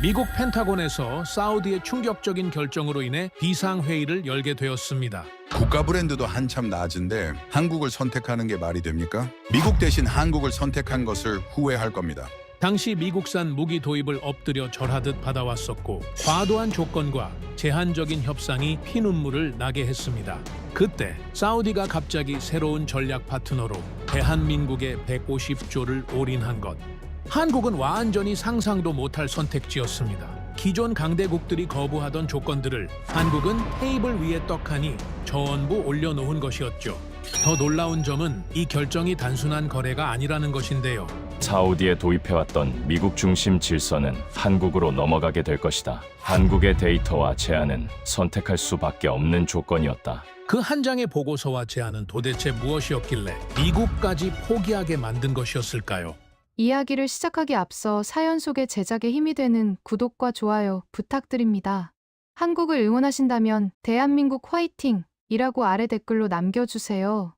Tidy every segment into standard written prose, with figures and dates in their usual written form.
미국 펜타곤에서 사우디의 충격적인 결정으로 인해 비상회의를 열게 되었습니다. 국가 브랜드도 한참 낮은데 한국을 선택하는 게 말이 됩니까? 미국 대신 한국을 선택한 것을 후회할 겁니다. 당시 미국산 무기 도입을 엎드려 절하듯 받아왔었고 과도한 조건과 제한적인 협상이 피눈물을 나게 했습니다. 그때 사우디가 갑자기 새로운 전략 파트너로 대한민국에 150조를 올인한 것. 한국은 완전히 상상도 못할 선택지였습니다. 기존 강대국들이 거부하던 조건들을 한국은 테이블 위에 떡하니 전부 올려놓은 것이었죠. 더 놀라운 점은 이 결정이 단순한 거래가 아니라는 것인데요. 사우디에 도입해왔던 미국 중심 질서는 한국으로 넘어가게 될 것이다. 한국의 데이터와 제안은 선택할 수밖에 없는 조건이었다. 그 한 장의 보고서와 제안은 도대체 무엇이었길래 미국까지 포기하게 만든 것이었을까요? 이야기를 시작하기 앞서 사연 속의 제작에 힘이 되는 구독과 좋아요 부탁드립니다. 한국을 응원하신다면 대한민국 화이팅! 이라고 아래 댓글로 남겨주세요.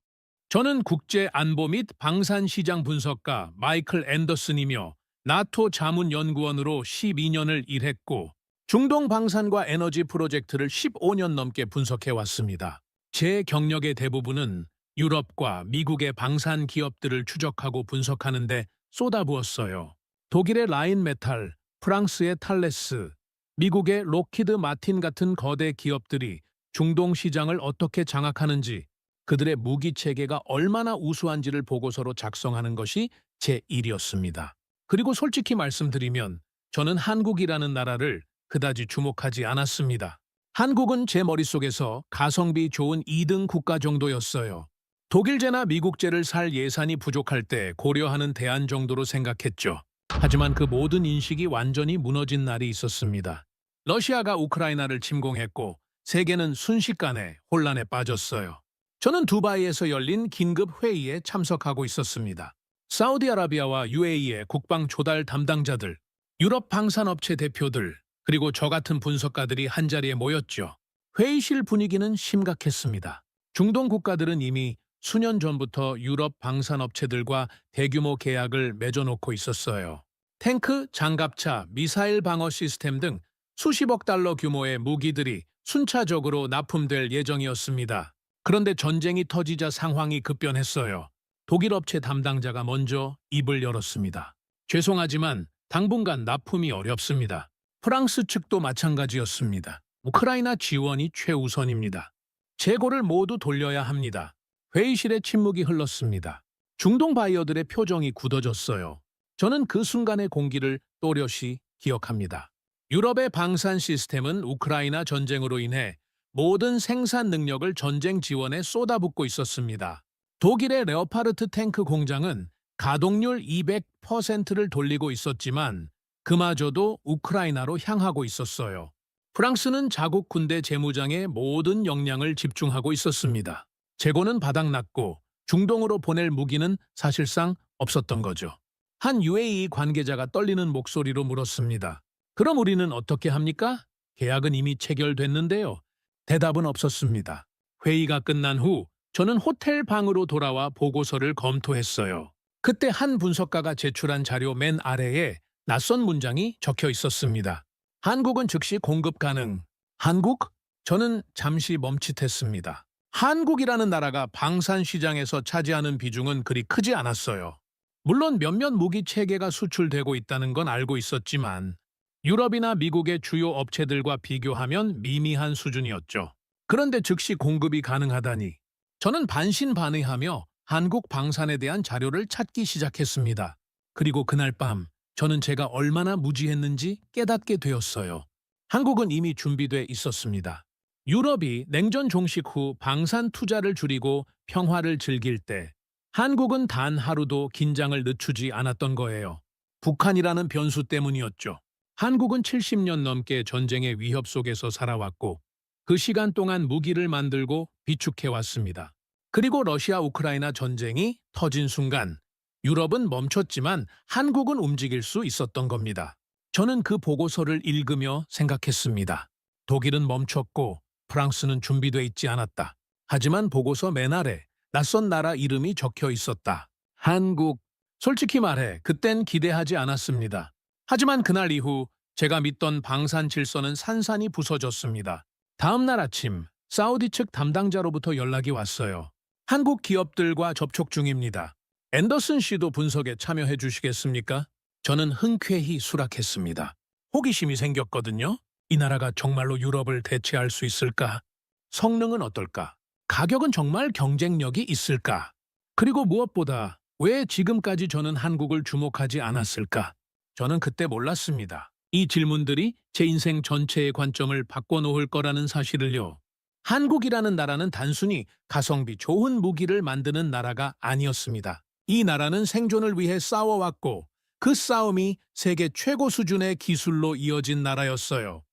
저는 국제안보 및 방산시장 분석가 마이클 앤더슨이며 나토 자문연구원으로 12년을 일했고 중동 방산과 에너지 프로젝트를 15년 넘게 분석해왔습니다. 제 경력의 대부분은 유럽과 미국의 방산 기업들을 추적하고 분석하는 데 쏟아부었어요. 독일의 라인메탈, 프랑스의 탈레스, 미국의 록히드 마틴 같은 거대 기업들이 중동 시장을 어떻게 장악하는지, 그들의 무기 체계가 얼마나 우수한지를 보고서로 작성하는 것이 제 일이었습니다. 그리고 솔직히 말씀드리면 저는 한국이라는 나라를 그다지 주목하지 않았습니다. 한국은 제 머릿속에서 가성비 좋은 2등 국가 정도였어요. 독일제나 미국제를 살 예산이 부족할 때 고려하는 대안 정도로 생각했죠. 하지만 그 모든 인식이 완전히 무너진 날이 있었습니다. 러시아가 우크라이나를 침공했고 세계는 순식간에 혼란에 빠졌어요. 저는 두바이에서 열린 긴급 회의에 참석하고 있었습니다. 사우디아라비아와 UAE의 국방 조달 담당자들, 유럽 방산업체 대표들, 그리고 저 같은 분석가들이 한자리에 모였죠. 회의실 분위기는 심각했습니다. 중동 국가들은 이미 수년 전부터 유럽 방산업체들과 대규모 계약을 맺어놓고 있었어요. 탱크, 장갑차, 미사일 방어 시스템 등 수십억 달러 규모의 무기들이 순차적으로 납품될 예정이었습니다. 그런데 전쟁이 터지자 상황이 급변했어요. 독일 업체 담당자가 먼저 입을 열었습니다. 죄송하지만 당분간 납품이 어렵습니다. 프랑스 측도 마찬가지였습니다. 우크라이나 지원이 최우선입니다. 재고를 모두 돌려야 합니다. 회의실에 침묵이 흘렀습니다. 중동 바이어들의 표정이 굳어졌어요. 저는 그 순간의 공기를 또렷이 기억합니다. 유럽의 방산 시스템은 우크라이나 전쟁으로 인해 모든 생산 능력을 전쟁 지원에 쏟아붓고 있었습니다. 독일의 레오파르트 탱크 공장은 가동률 200%를 돌리고 있었지만 그마저도 우크라이나로 향하고 있었어요. 프랑스는 자국 군대 재무장에 모든 역량을 집중하고 있었습니다. 재고는 바닥났고 중동으로 보낼 무기는 사실상 없었던 거죠. 한 UAE 관계자가 떨리는 목소리로 물었습니다. 그럼 우리는 어떻게 합니까? 계약은 이미 체결됐는데요. 대답은 없었습니다. 회의가 끝난 후 저는 호텔 방으로 돌아와 보고서를 검토했어요. 그때 한 분석가가 제출한 자료 맨 아래에 낯선 문장이 적혀 있었습니다. 한국은 즉시 공급 가능. 한국? 저는 잠시 멈칫했습니다. 한국이라는 나라가 방산 시장에서 차지하는 비중은 그리 크지 않았어요. 물론 몇몇 무기 체계가 수출되고 있다는 건 알고 있었지만 유럽이나 미국의 주요 업체들과 비교하면 미미한 수준이었죠. 그런데 즉시 공급이 가능하다니. 저는 반신반의하며 한국 방산에 대한 자료를 찾기 시작했습니다. 그리고 그날 밤 저는 제가 얼마나 무지했는지 깨닫게 되었어요. 한국은 이미 준비돼 있었습니다. 유럽이 냉전 종식 후 방산 투자를 줄이고 평화를 즐길 때 한국은 단 하루도 긴장을 늦추지 않았던 거예요. 북한이라는 변수 때문이었죠. 한국은 70년 넘게 전쟁의 위협 속에서 살아왔고 그 시간 동안 무기를 만들고 비축해왔습니다. 그리고 러시아 우크라이나 전쟁이 터진 순간 유럽은 멈췄지만 한국은 움직일 수 있었던 겁니다. 저는 그 보고서를 읽으며 생각했습니다. 독일은 멈췄고 프랑스는 준비돼 있지 않았다. 하지만 보고서 맨 아래 낯선 나라 이름이 적혀 있었다. 한국. 솔직히 말해 그땐 기대하지 않았습니다. 하지만 그날 이후 제가 믿던 방산 질서는 산산이 부서졌습니다. 다음 날 아침 사우디 측 담당자로부터 연락이 왔어요. 한국 기업들과 접촉 중입니다. 앤더슨 씨도 분석에 참여해 주시겠습니까? 저는 흔쾌히 수락했습니다. 호기심이 생겼거든요. 이 나라가 정말로 유럽을 대체할 수 있을까? 성능은 어떨까? 가격은 정말 경쟁력이 있을까? 그리고 무엇보다 왜 지금까지 저는 한국을 주목하지 않았을까? 저는 그때 몰랐습니다. 이 질문들이 제 인생 전체의 관점을 바꿔놓을 거라는 사실을요. 한국이라는 나라는 단순히 가성비 좋은 무기를 만드는 나라가 아니었습니다. 이 나라는 생존을 위해 싸워왔고 그 싸움이 세계 최고 수준의 기술로 이어진 나라였어요.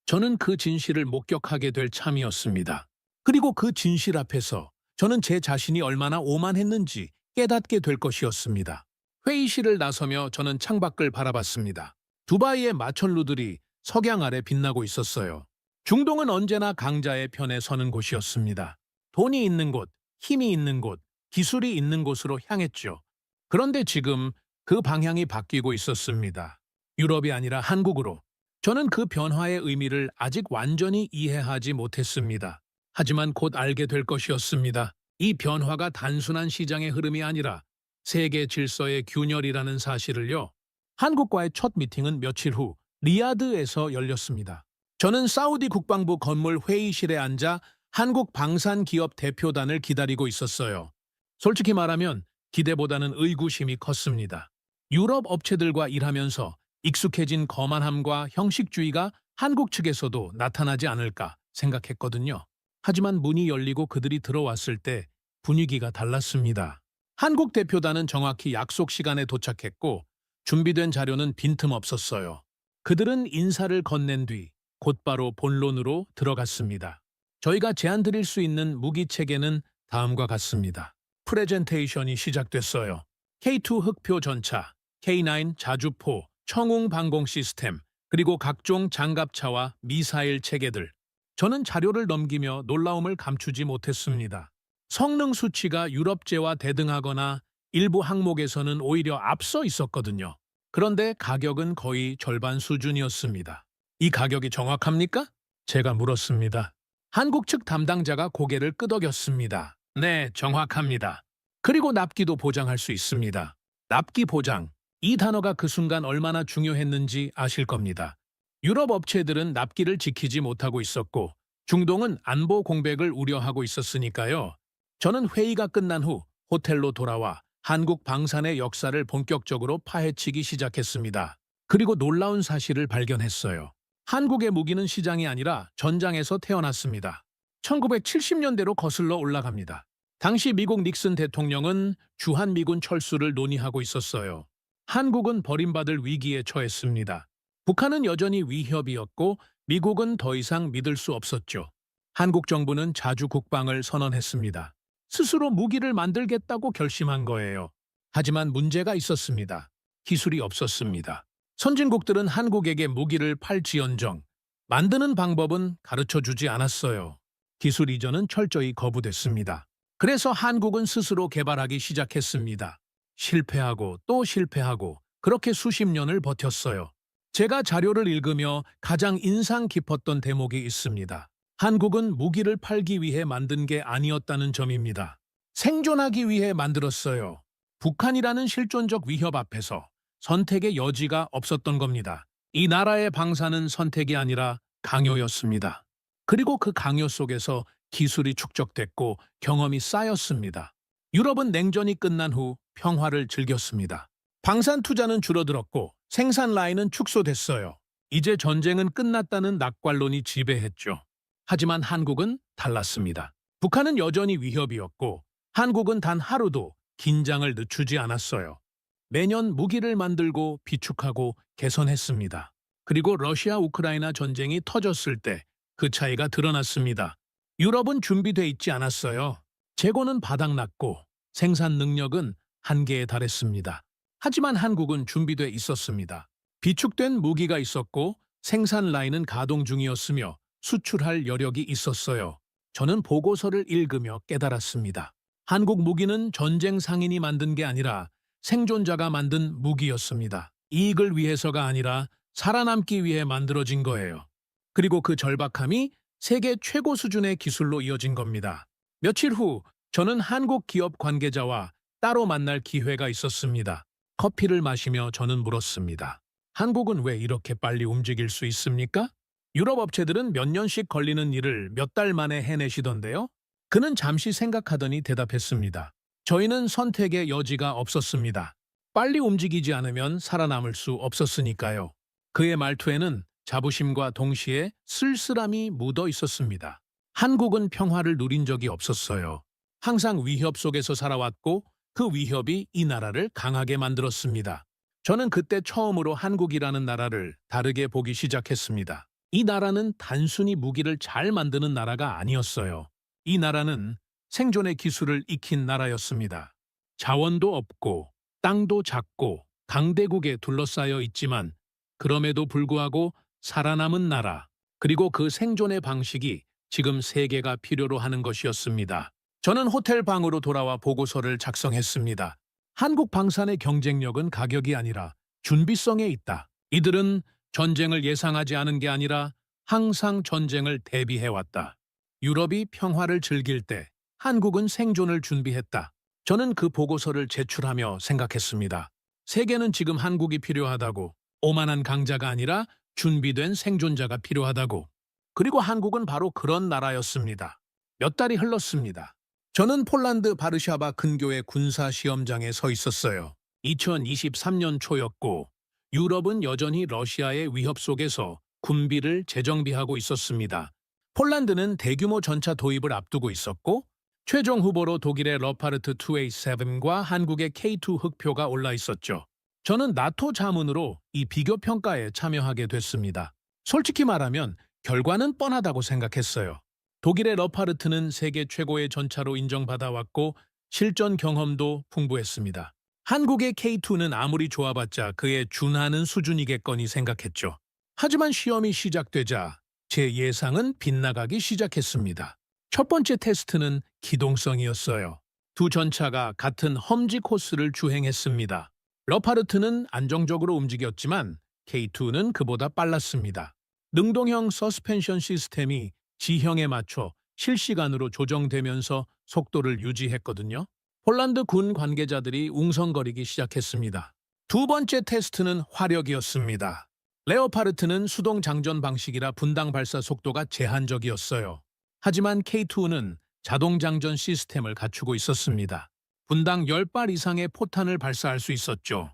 저는 그 진실을 목격하게 될 참이었습니다. 그리고 그 진실 앞에서 저는 제 자신이 얼마나 오만했는지 깨닫게 될 것이었습니다. 회의실을 나서며 저는 창밖을 바라봤습니다. 두바이의 마천루들이 석양 아래 빛나고 있었어요. 중동은 언제나 강자의 편에 서는 곳이었습니다. 돈이 있는 곳, 힘이 있는 곳, 기술이 있는 곳으로 향했죠. 그런데 지금 그 방향이 바뀌고 있었습니다. 유럽이 아니라 한국으로. 저는 그 변화의 의미를 아직 완전히 이해하지 못했습니다. 하지만 곧 알게 될 것이었습니다. 이 변화가 단순한 시장의 흐름이 아니라 세계 질서의 균열이라는 사실을요. 한국과의 첫 미팅은 며칠 후 리야드에서 열렸습니다. 저는 사우디 국방부 건물 회의실에 앉아 한국 방산기업 대표단을 기다리고 있었어요. 솔직히 말하면 기대보다는 의구심이 컸습니다. 유럽 업체들과 일하면서 익숙해진 거만함과 형식주의가 한국 측에서도 나타나지 않을까 생각했거든요. 하지만 문이 열리고 그들이 들어왔을 때 분위기가 달랐습니다. 한국 대표단은 정확히 약속 시간에 도착했고 준비된 자료는 빈틈없었어요. 그들은 인사를 건넨 뒤 곧바로 본론으로 들어갔습니다. 저희가 제안 드릴 수 있는 무기 체계는 다음과 같습니다. 프레젠테이션이 시작됐어요. K2 흑표 전차, K9 자주포, 청웅 방공 시스템, 그리고 각종 장갑차와 미사일 체계들. 저는 자료를 넘기며 놀라움을 감추지 못했습니다. 성능 수치가 유럽제와 대등하거나 일부 항목에서는 오히려 앞서 있었거든요. 그런데 가격은 거의 절반 수준이었습니다. 이 가격이 정확합니까? 제가 물었습니다. 한국 측 담당자가 고개를 끄덕였습니다. 네, 정확합니다. 그리고 납기도 보장할 수 있습니다. 납기 보장. 이 단어가 그 순간 얼마나 중요했는지 아실 겁니다. 유럽 업체들은 납기를 지키지 못하고 있었고 중동은 안보 공백을 우려하고 있었으니까요. 저는 회의가 끝난 후 호텔로 돌아와 한국 방산의 역사를 본격적으로 파헤치기 시작했습니다. 그리고 놀라운 사실을 발견했어요. 한국의 무기는 시장이 아니라 전장에서 태어났습니다. 1970년대로 거슬러 올라갑니다. 당시 미국 닉슨 대통령은 주한미군 철수를 논의하고 있었어요. 한국은 버림받을 위기에 처했습니다. 북한은 여전히 위협이었고 미국은 더 이상 믿을 수 없었죠. 한국 정부는 자주 국방을 선언했습니다. 스스로 무기를 만들겠다고 결심한 거예요. 하지만 문제가 있었습니다. 기술이 없었습니다. 선진국들은 한국에게 무기를 팔지언정 만드는 방법은 가르쳐주지 않았어요. 기술 이전은 철저히 거부됐습니다. 그래서 한국은 스스로 개발하기 시작했습니다. 실패하고 또 실패하고 그렇게 수십 년을 버텼어요. 제가 자료를 읽으며 가장 인상 깊었던 대목이 있습니다. 한국은 무기를 팔기 위해 만든 게 아니었다는 점입니다. 생존하기 위해 만들었어요. 북한이라는 실존적 위협 앞에서 선택의 여지가 없었던 겁니다. 이 나라의 방사는 선택이 아니라 강요였습니다. 그리고 그 강요 속에서 기술이 축적됐고 경험이 쌓였습니다. 유럽은 냉전이 끝난 후 평화를 즐겼습니다. 방산 투자는 줄어들었고 생산 라인은 축소됐어요. 이제 전쟁은 끝났다는 낙관론이 지배했죠. 하지만 한국은 달랐습니다. 북한은 여전히 위협이었고 한국은 단 하루도 긴장을 늦추지 않았어요. 매년 무기를 만들고 비축하고 개선했습니다. 그리고 러시아 우크라이나 전쟁이 터졌을 때 그 차이가 드러났습니다. 유럽은 준비돼 있지 않았어요. 재고는 바닥났고 생산 능력은 한계에 달했습니다. 하지만 한국은 준비돼 있었습니다. 비축된 무기가 있었고 생산 라인은 가동 중이었으며 수출할 여력이 있었어요. 저는 보고서를 읽으며 깨달았습니다. 한국 무기는 전쟁 상인이 만든 게 아니라 생존자가 만든 무기였습니다. 이익을 위해서가 아니라 살아남기 위해 만들어진 거예요. 그리고 그 절박함이 세계 최고 수준의 기술로 이어진 겁니다. 며칠 후 저는 한국 기업 관계자와 따로 만날 기회가 있었습니다. 커피를 마시며 저는 물었습니다. 한국은 왜 이렇게 빨리 움직일 수 있습니까? 유럽 업체들은 몇 년씩 걸리는 일을 몇 달 만에 해내시던데요? 그는 잠시 생각하더니 대답했습니다. 저희는 선택의 여지가 없었습니다. 빨리 움직이지 않으면 살아남을 수 없었으니까요. 그의 말투에는 자부심과 동시에 쓸쓸함이 묻어 있었습니다. 한국은 평화를 누린 적이 없었어요. 항상 위협 속에서 살아왔고 그 위협이 이 나라를 강하게 만들었습니다. 저는 그때 처음으로 한국이라는 나라를 다르게 보기 시작했습니다. 이 나라는 단순히 무기를 잘 만드는 나라가 아니었어요. 이 나라는 생존의 기술을 익힌 나라였습니다. 자원도 없고 땅도 작고 강대국에 둘러싸여 있지만 그럼에도 불구하고 살아남은 나라, 그리고 그 생존의 방식이 지금 세계가 필요로 하는 것이었습니다. 저는 호텔 방으로 돌아와 보고서를 작성했습니다. 한국 방산의 경쟁력은 가격이 아니라 준비성에 있다. 이들은 전쟁을 예상하지 않은 게 아니라 항상 전쟁을 대비해왔다. 유럽이 평화를 즐길 때 한국은 생존을 준비했다. 저는 그 보고서를 제출하며 생각했습니다. 세계는 지금 한국이 필요하다고, 오만한 강자가 아니라 준비된 생존자가 필요하다고. 그리고 한국은 바로 그런 나라였습니다. 몇 달이 흘렀습니다. 저는 폴란드 바르샤바 근교의 군사시험장에 서 있었어요. 2023년 초였고 유럽은 여전히 러시아의 위협 속에서 군비를 재정비하고 있었습니다. 폴란드는 대규모 전차 도입을 앞두고 있었고 최종 후보로 독일의 러파르트 2A7과 한국의 K2 흑표가 올라 있었죠. 저는 나토 자문으로 이 비교 평가에 참여하게 됐습니다. 솔직히 말하면 결과는 뻔하다고 생각했어요. 독일의 러파르트는 세계 최고의 전차로 인정받아왔고 실전 경험도 풍부했습니다. 한국의 K2는 아무리 좋아봤자 그에 준하는 수준이겠거니 생각했죠. 하지만 시험이 시작되자 제 예상은 빗나가기 시작했습니다. 첫 번째 테스트는 기동성이었어요. 두 전차가 같은 험지 코스를 주행했습니다. 러파르트는 안정적으로 움직였지만 K2는 그보다 빨랐습니다. 능동형 서스펜션 시스템이 지형에 맞춰 실시간으로 조정되면서 속도를 유지했거든요. 폴란드 군 관계자들이 웅성거리기 시작했습니다. 두 번째 테스트는 화력이었습니다. 레오파르트는 수동 장전 방식이라 분당 발사 속도가 제한적이었어요. 하지만 K2는 자동 장전 시스템을 갖추고 있었습니다. 분당 10발 이상의 포탄을 발사할 수 있었죠.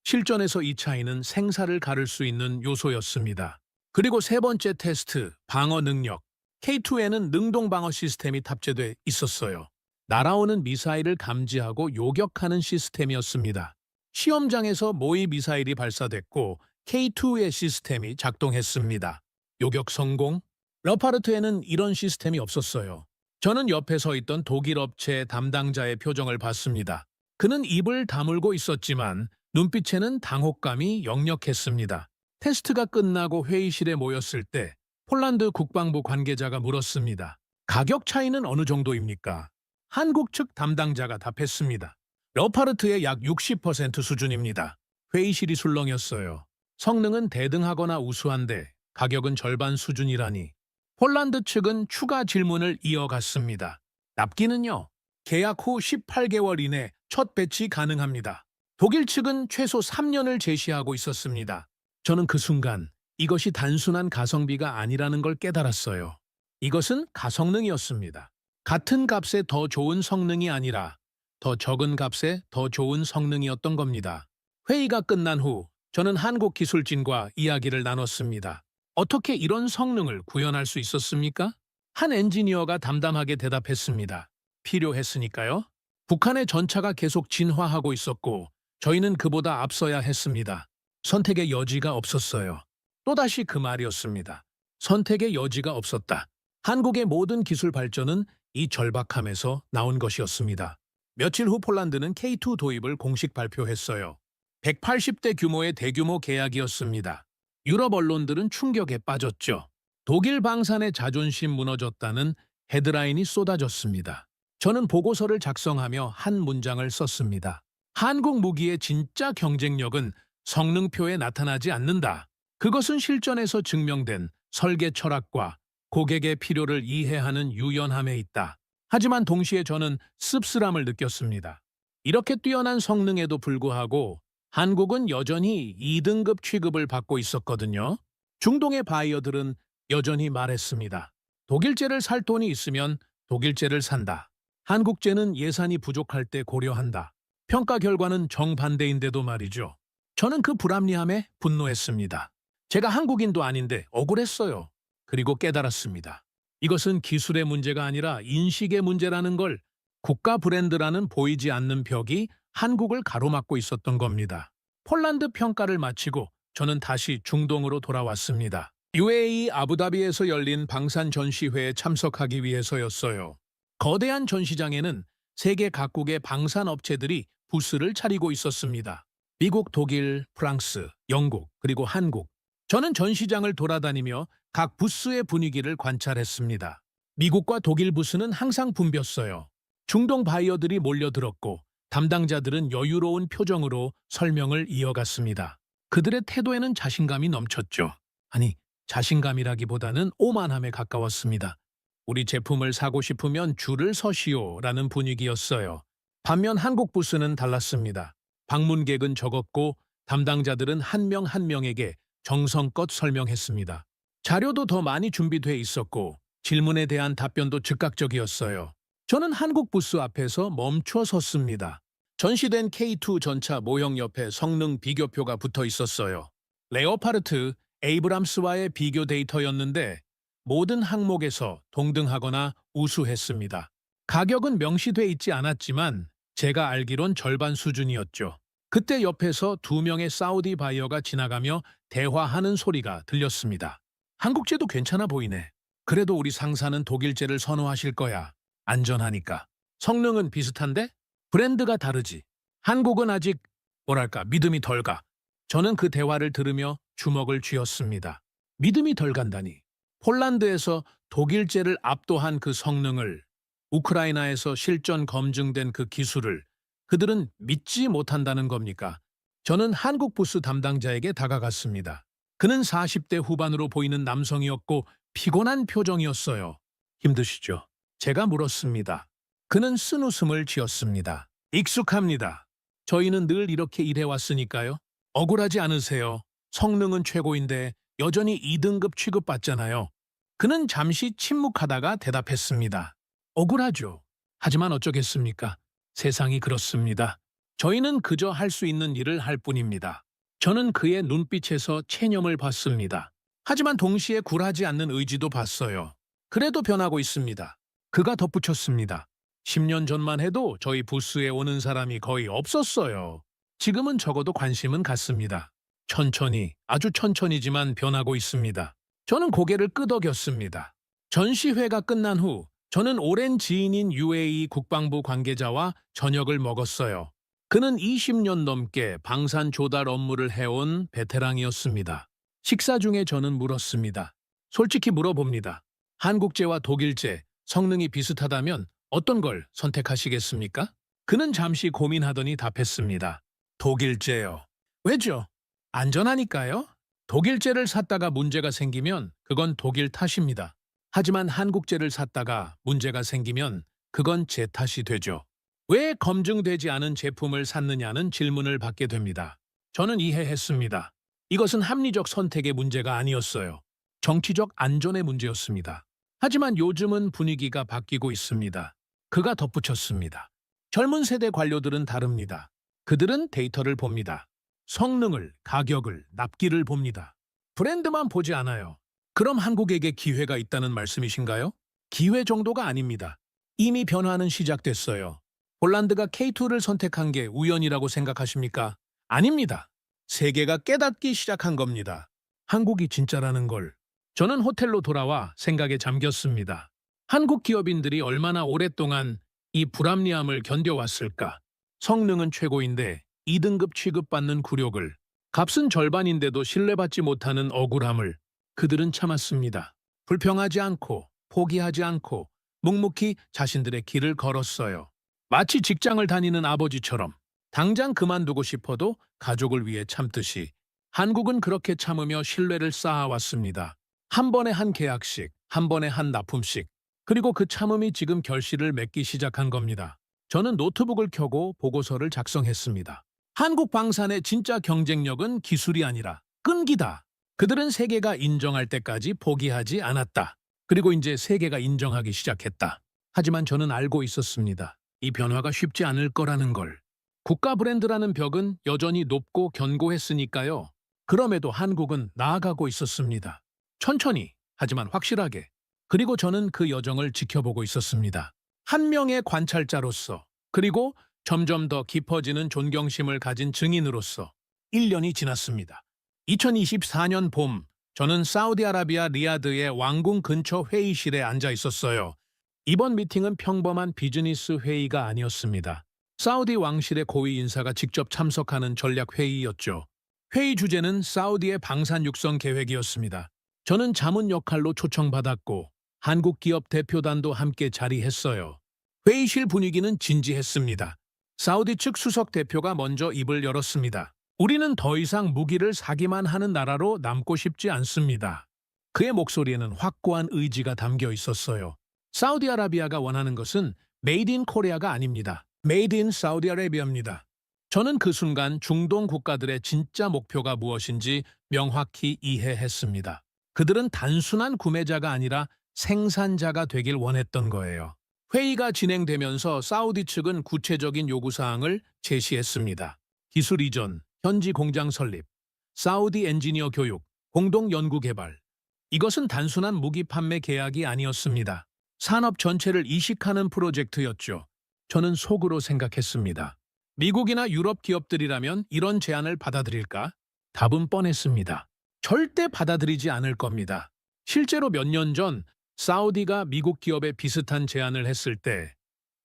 실전에서 이 차이는 생사를 가를 수 있는 요소였습니다. 그리고 세 번째 테스트, 방어 능력. K2에는 능동 방어 시스템이 탑재돼 있었어요. 날아오는 미사일을 감지하고 요격하는 시스템이었습니다. 시험장에서 모의 미사일이 발사됐고 K2의 시스템이 작동했습니다. 요격 성공? 러파르트에는 이런 시스템이 없었어요. 저는 옆에 서 있던 독일 업체 담당자의 표정을 봤습니다. 그는 입을 다물고 있었지만 눈빛에는 당혹감이 역력했습니다. 테스트가 끝나고 회의실에 모였을 때 폴란드 국방부 관계자가 물었습니다. 가격 차이는 어느 정도입니까? 한국 측 담당자가 답했습니다. 러파르트의 약 60% 수준입니다. 회의실이 술렁였어요. 성능은 대등하거나 우수한데 가격은 절반 수준이라니. 폴란드 측은 추가 질문을 이어갔습니다. 납기는요? 계약 후 18개월 이내 첫 배치 가능합니다. 독일 측은 최소 3년을 제시하고 있었습니다. 저는 그 순간 이것이 단순한 가성비가 아니라는 걸 깨달았어요. 이것은 가성능이었습니다. 같은 값에 더 좋은 성능이 아니라 더 적은 값에 더 좋은 성능이었던 겁니다. 회의가 끝난 후 저는 한국 기술진과 이야기를 나눴습니다. 어떻게 이런 성능을 구현할 수 있었습니까? 한 엔지니어가 담담하게 대답했습니다. 필요했으니까요. 북한의 전차가 계속 진화하고 있었고 저희는 그보다 앞서야 했습니다. 선택의 여지가 없었어요. 또다시 그 말이었습니다. 선택의 여지가 없었다. 한국의 모든 기술 발전은 이 절박함에서 나온 것이었습니다. 며칠 후 폴란드는 K2 도입을 공식 발표했어요. 180대 규모의 대규모 계약이었습니다. 유럽 언론들은 충격에 빠졌죠. 독일 방산의 자존심 무너졌다는 헤드라인이 쏟아졌습니다. 저는 보고서를 작성하며 한 문장을 썼습니다. 한국 무기의 진짜 경쟁력은 성능표에 나타나지 않는다. 그것은 실전에서 증명된 설계 철학과 고객의 필요를 이해하는 유연함에 있다. 하지만 동시에 저는 씁쓸함을 느꼈습니다. 이렇게 뛰어난 성능에도 불구하고 한국은 여전히 2등급 취급을 받고 있었거든요. 중동의 바이어들은 여전히 말했습니다. 독일제를 살 돈이 있으면 독일제를 산다. 한국제는 예산이 부족할 때 고려한다. 평가 결과는 정반대인데도 말이죠. 저는 그 불합리함에 분노했습니다. 제가 한국인도 아닌데 억울했어요. 그리고 깨달았습니다. 이것은 기술의 문제가 아니라 인식의 문제라는 걸, 국가 브랜드라는 보이지 않는 벽이 한국을 가로막고 있었던 겁니다. 폴란드 평가를 마치고 저는 다시 중동으로 돌아왔습니다. UAE 아부다비에서 열린 방산 전시회에 참석하기 위해서였어요. 거대한 전시장에는 세계 각국의 방산 업체들이 부스를 차리고 있었습니다. 미국, 독일, 프랑스, 영국, 그리고 한국. 저는 전시장을 돌아다니며 각 부스의 분위기를 관찰했습니다. 미국과 독일 부스는 항상 붐볐어요. 중동 바이어들이 몰려들었고 담당자들은 여유로운 표정으로 설명을 이어갔습니다. 그들의 태도에는 자신감이 넘쳤죠. 아니, 자신감이라기보다는 오만함에 가까웠습니다. 우리 제품을 사고 싶으면 줄을 서시오라는 분위기였어요. 반면 한국 부스는 달랐습니다. 방문객은 적었고 담당자들은 한 명 한 명에게 정성껏 설명했습니다. 자료도 더 많이 준비돼 있었고 질문에 대한 답변도 즉각적이었어요. 저는 한국 부스 앞에서 멈춰 섰습니다. 전시된 K2 전차 모형 옆에 성능 비교표가 붙어 있었어요. 레오파르트, 에이브람스와의 비교 데이터였는데 모든 항목에서 동등하거나 우수했습니다. 가격은 명시돼 있지 않았지만 제가 알기론 절반 수준이었죠. 그때 옆에서 2명의 사우디 바이어가 지나가며 대화하는 소리가 들렸습니다. 한국제도 괜찮아 보이네. 그래도 우리 상사는 독일제를 선호하실 거야. 안전하니까. 성능은 비슷한데? 브랜드가 다르지. 한국은 아직 뭐랄까 믿음이 덜 가. 저는 그 대화를 들으며 주먹을 쥐었습니다. 믿음이 덜 간다니. 폴란드에서 독일제를 압도한 그 성능을, 우크라이나에서 실전 검증된 그 기술을 그들은 믿지 못한다는 겁니까? 저는 한국 부스 담당자에게 다가갔습니다. 그는 40대 후반으로 보이는 남성이었고 피곤한 표정이었어요. 힘드시죠? 제가 물었습니다. 그는 쓴웃음을 지었습니다. 익숙합니다. 저희는 늘 이렇게 일해왔으니까요. 억울하지 않으세요? 성능은 최고인데 여전히 2등급 취급받잖아요. 그는 잠시 침묵하다가 대답했습니다. 억울하죠. 하지만 어쩌겠습니까? 세상이 그렇습니다. 저희는 그저 할 수 있는 일을 할 뿐입니다. 저는 그의 눈빛에서 체념을 봤습니다. 하지만 동시에 굴하지 않는 의지도 봤어요. 그래도 변하고 있습니다. 그가 덧붙였습니다. 10년 전만 해도 저희 부스에 오는 사람이 거의 없었어요. 지금은 적어도 관심은 갖습니다. 천천히, 아주 천천히지만 변하고 있습니다. 저는 고개를 끄덕였습니다. 전시회가 끝난 후 저는 오랜 지인인 UAE 국방부 관계자와 저녁을 먹었어요. 그는 20년 넘게 방산 조달 업무를 해온 베테랑이었습니다. 식사 중에 저는 물었습니다. 솔직히 물어봅니다. 한국제와 독일제, 성능이 비슷하다면 어떤 걸 선택하시겠습니까? 그는 잠시 고민하더니 답했습니다. 독일제요. 왜죠? 안전하니까요. 독일제를 샀다가 문제가 생기면 그건 독일 탓입니다. 하지만 한국제를 샀다가 문제가 생기면 그건 제 탓이 되죠. 왜 검증되지 않은 제품을 샀느냐는 질문을 받게 됩니다. 저는 이해했습니다. 이것은 합리적 선택의 문제가 아니었어요. 정치적 안전의 문제였습니다. 하지만 요즘은 분위기가 바뀌고 있습니다. 그가 덧붙였습니다. 젊은 세대 관료들은 다릅니다. 그들은 데이터를 봅니다. 성능을, 가격을, 납기를 봅니다. 브랜드만 보지 않아요. 그럼 한국에게 기회가 있다는 말씀이신가요? 기회 정도가 아닙니다. 이미 변화는 시작됐어요. 폴란드가 K2를 선택한 게 우연이라고 생각하십니까? 아닙니다. 세계가 깨닫기 시작한 겁니다. 한국이 진짜라는 걸. 저는 호텔로 돌아와 생각에 잠겼습니다. 한국 기업인들이 얼마나 오랫동안 이 불합리함을 견뎌왔을까? 성능은 최고인데 2등급 취급받는 굴욕을, 값은 절반인데도 신뢰받지 못하는 억울함을 그들은 참았습니다. 불평하지 않고 포기하지 않고 묵묵히 자신들의 길을 걸었어요. 마치 직장을 다니는 아버지처럼 당장 그만두고 싶어도 가족을 위해 참듯이 한국은 그렇게 참으며 신뢰를 쌓아왔습니다. 한 번에 한 계약씩, 한 번에 한 납품씩, 그리고 그 참음이 지금 결실을 맺기 시작한 겁니다. 저는 노트북을 켜고 보고서를 작성했습니다. 한국 방산의 진짜 경쟁력은 기술이 아니라 끈기다. 그들은 세계가 인정할 때까지 포기하지 않았다. 그리고 이제 세계가 인정하기 시작했다. 하지만 저는 알고 있었습니다. 이 변화가 쉽지 않을 거라는 걸. 국가 브랜드라는 벽은 여전히 높고 견고했으니까요. 그럼에도 한국은 나아가고 있었습니다. 천천히, 하지만 확실하게. 그리고 저는 그 여정을 지켜보고 있었습니다. 한 명의 관찰자로서, 그리고 점점 더 깊어지는 존경심을 가진 증인으로서 1년이 지났습니다. 2024년 봄, 저는 사우디아라비아 리야드의 왕궁 근처 회의실에 앉아 있었어요. 이번 미팅은 평범한 비즈니스 회의가 아니었습니다. 사우디 왕실의 고위 인사가 직접 참석하는 전략 회의였죠. 회의 주제는 사우디의 방산 육성 계획이었습니다. 저는 자문 역할로 초청받았고 한국 기업 대표단도 함께 자리했어요. 회의실 분위기는 진지했습니다. 사우디 측 수석 대표가 먼저 입을 열었습니다. 우리는 더 이상 무기를 사기만 하는 나라로 남고 싶지 않습니다. 그의 목소리에는 확고한 의지가 담겨 있었어요. 사우디아라비아가 원하는 것은 메이드 인 코리아가 아닙니다. 메이드 인 사우디아라비아입니다. 저는 그 순간 중동 국가들의 진짜 목표가 무엇인지 명확히 이해했습니다. 그들은 단순한 구매자가 아니라 생산자가 되길 원했던 거예요. 회의가 진행되면서 사우디 측은 구체적인 요구사항을 제시했습니다. 기술 이전, 현지 공장 설립, 사우디 엔지니어 교육, 공동 연구 개발. 이것은 단순한 무기 판매 계약이 아니었습니다. 산업 전체를 이식하는 프로젝트였죠. 저는 속으로 생각했습니다. 미국이나 유럽 기업들이라면 이런 제안을 받아들일까? 답은 뻔했습니다. 절대 받아들이지 않을 겁니다. 실제로 몇 년 전 사우디가 미국 기업에 비슷한 제안을 했을 때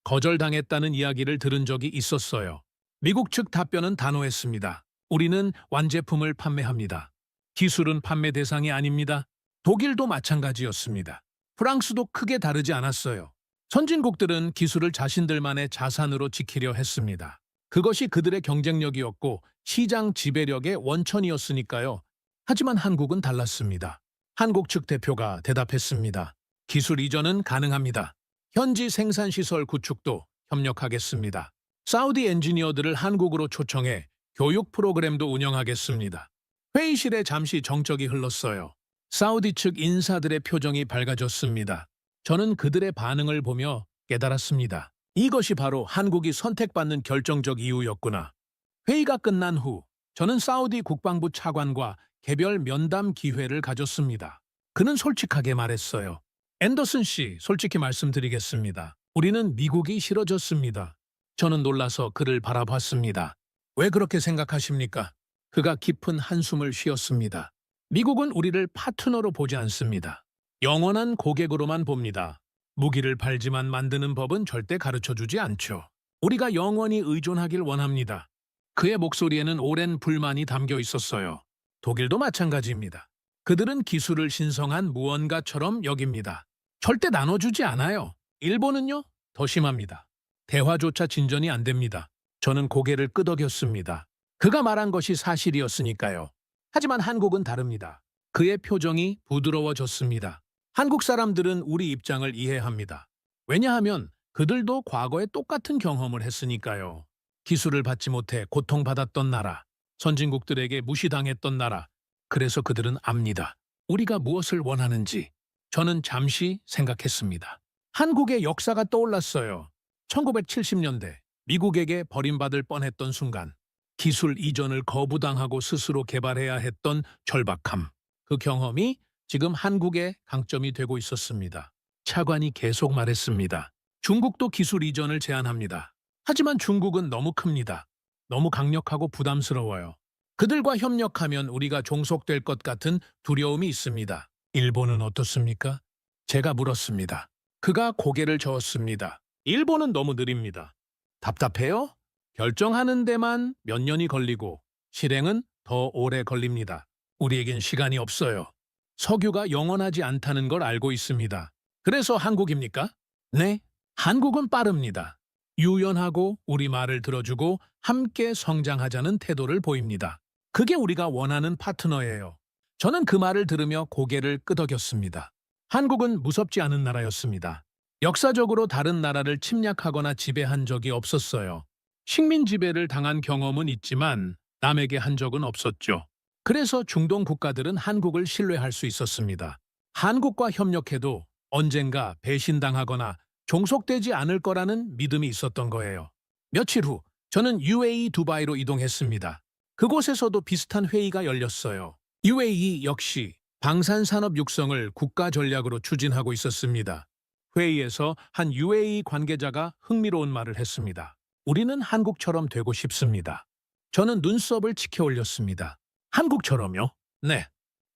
거절당했다는 이야기를 들은 적이 있었어요. 미국 측 답변은 단호했습니다. 우리는 완제품을 판매합니다. 기술은 판매 대상이 아닙니다. 독일도 마찬가지였습니다. 프랑스도 크게 다르지 않았어요. 선진국들은 기술을 자신들만의 자산으로 지키려 했습니다. 그것이 그들의 경쟁력이었고 시장 지배력의 원천이었으니까요. 하지만 한국은 달랐습니다. 한국 측 대표가 대답했습니다. 기술 이전은 가능합니다. 현지 생산시설 구축도 협력하겠습니다. 사우디 엔지니어들을 한국으로 초청해 교육 프로그램도 운영하겠습니다. 회의실에 잠시 정적이 흘렀어요. 사우디 측 인사들의 표정이 밝아졌습니다. 저는 그들의 반응을 보며 깨달았습니다. 이것이 바로 한국이 선택받는 결정적 이유였구나. 회의가 끝난 후 저는 사우디 국방부 차관과 개별 면담 기회를 가졌습니다. 그는 솔직하게 말했어요. 앤더슨 씨, 솔직히 말씀드리겠습니다. 우리는 미국이 싫어졌습니다. 저는 놀라서 그를 바라봤습니다. 왜 그렇게 생각하십니까? 그가 깊은 한숨을 쉬었습니다. 미국은 우리를 파트너로 보지 않습니다. 영원한 고객으로만 봅니다. 무기를 팔지만 만드는 법은 절대 가르쳐주지 않죠. 우리가 영원히 의존하길 원합니다. 그의 목소리에는 오랜 불만이 담겨 있었어요. 독일도 마찬가지입니다. 그들은 기술을 신성한 무언가처럼 여깁니다. 절대 나눠주지 않아요. 일본은요? 더 심합니다. 대화조차 진전이 안 됩니다. 저는 고개를 끄덕였습니다. 그가 말한 것이 사실이었으니까요. 하지만 한국은 다릅니다. 그의 표정이 부드러워졌습니다. 한국 사람들은 우리 입장을 이해합니다. 왜냐하면 그들도 과거에 똑같은 경험을 했으니까요. 기술을 받지 못해 고통받았던 나라, 선진국들에게 무시당했던 나라. 그래서 그들은 압니다. 우리가 무엇을 원하는지. 저는 잠시 생각했습니다. 한국의 역사가 떠올랐어요. 1970년대 미국에게 버림받을 뻔했던 순간 기술 이전을 거부당하고 스스로 개발해야 했던 절박함. 그 경험이 지금 한국의 강점이 되고 있었습니다. 차관이 계속 말했습니다. 중국도 기술 이전을 제안합니다. 하지만 중국은 너무 큽니다. 너무 강력하고 부담스러워요. 그들과 협력하면 우리가 종속될 것 같은 두려움이 있습니다. 일본은 어떻습니까? 제가 물었습니다. 그가 고개를 저었습니다. 일본은 너무 느립니다. 답답해요? 결정하는 데만 몇 년이 걸리고 실행은 더 오래 걸립니다. 우리에겐 시간이 없어요. 석유가 영원하지 않다는 걸 알고 있습니다. 그래서 한국입니까? 네, 한국은 빠릅니다. 유연하고 우리 말을 들어주고 함께 성장하자는 태도를 보입니다. 그게 우리가 원하는 파트너예요. 저는 그 말을 들으며 고개를 끄덕였습니다. 한국은 무섭지 않은 나라였습니다. 역사적으로 다른 나라를 침략하거나 지배한 적이 없었어요. 식민 지배를 당한 경험은 있지만 남에게 한 적은 없었죠. 그래서 중동 국가들은 한국을 신뢰할 수 있었습니다. 한국과 협력해도 언젠가 배신당하거나 종속되지 않을 거라는 믿음이 있었던 거예요. 며칠 후 저는 UAE 두바이로 이동했습니다. 그곳에서도 비슷한 회의가 열렸어요. UAE 역시 방산산업 육성을 국가 전략으로 추진하고 있었습니다. 회의에서 한 UAE 관계자가 흥미로운 말을 했습니다. 우리는 한국처럼 되고 싶습니다. 저는 눈썹을 치켜 올렸습니다. 한국처럼요? 네.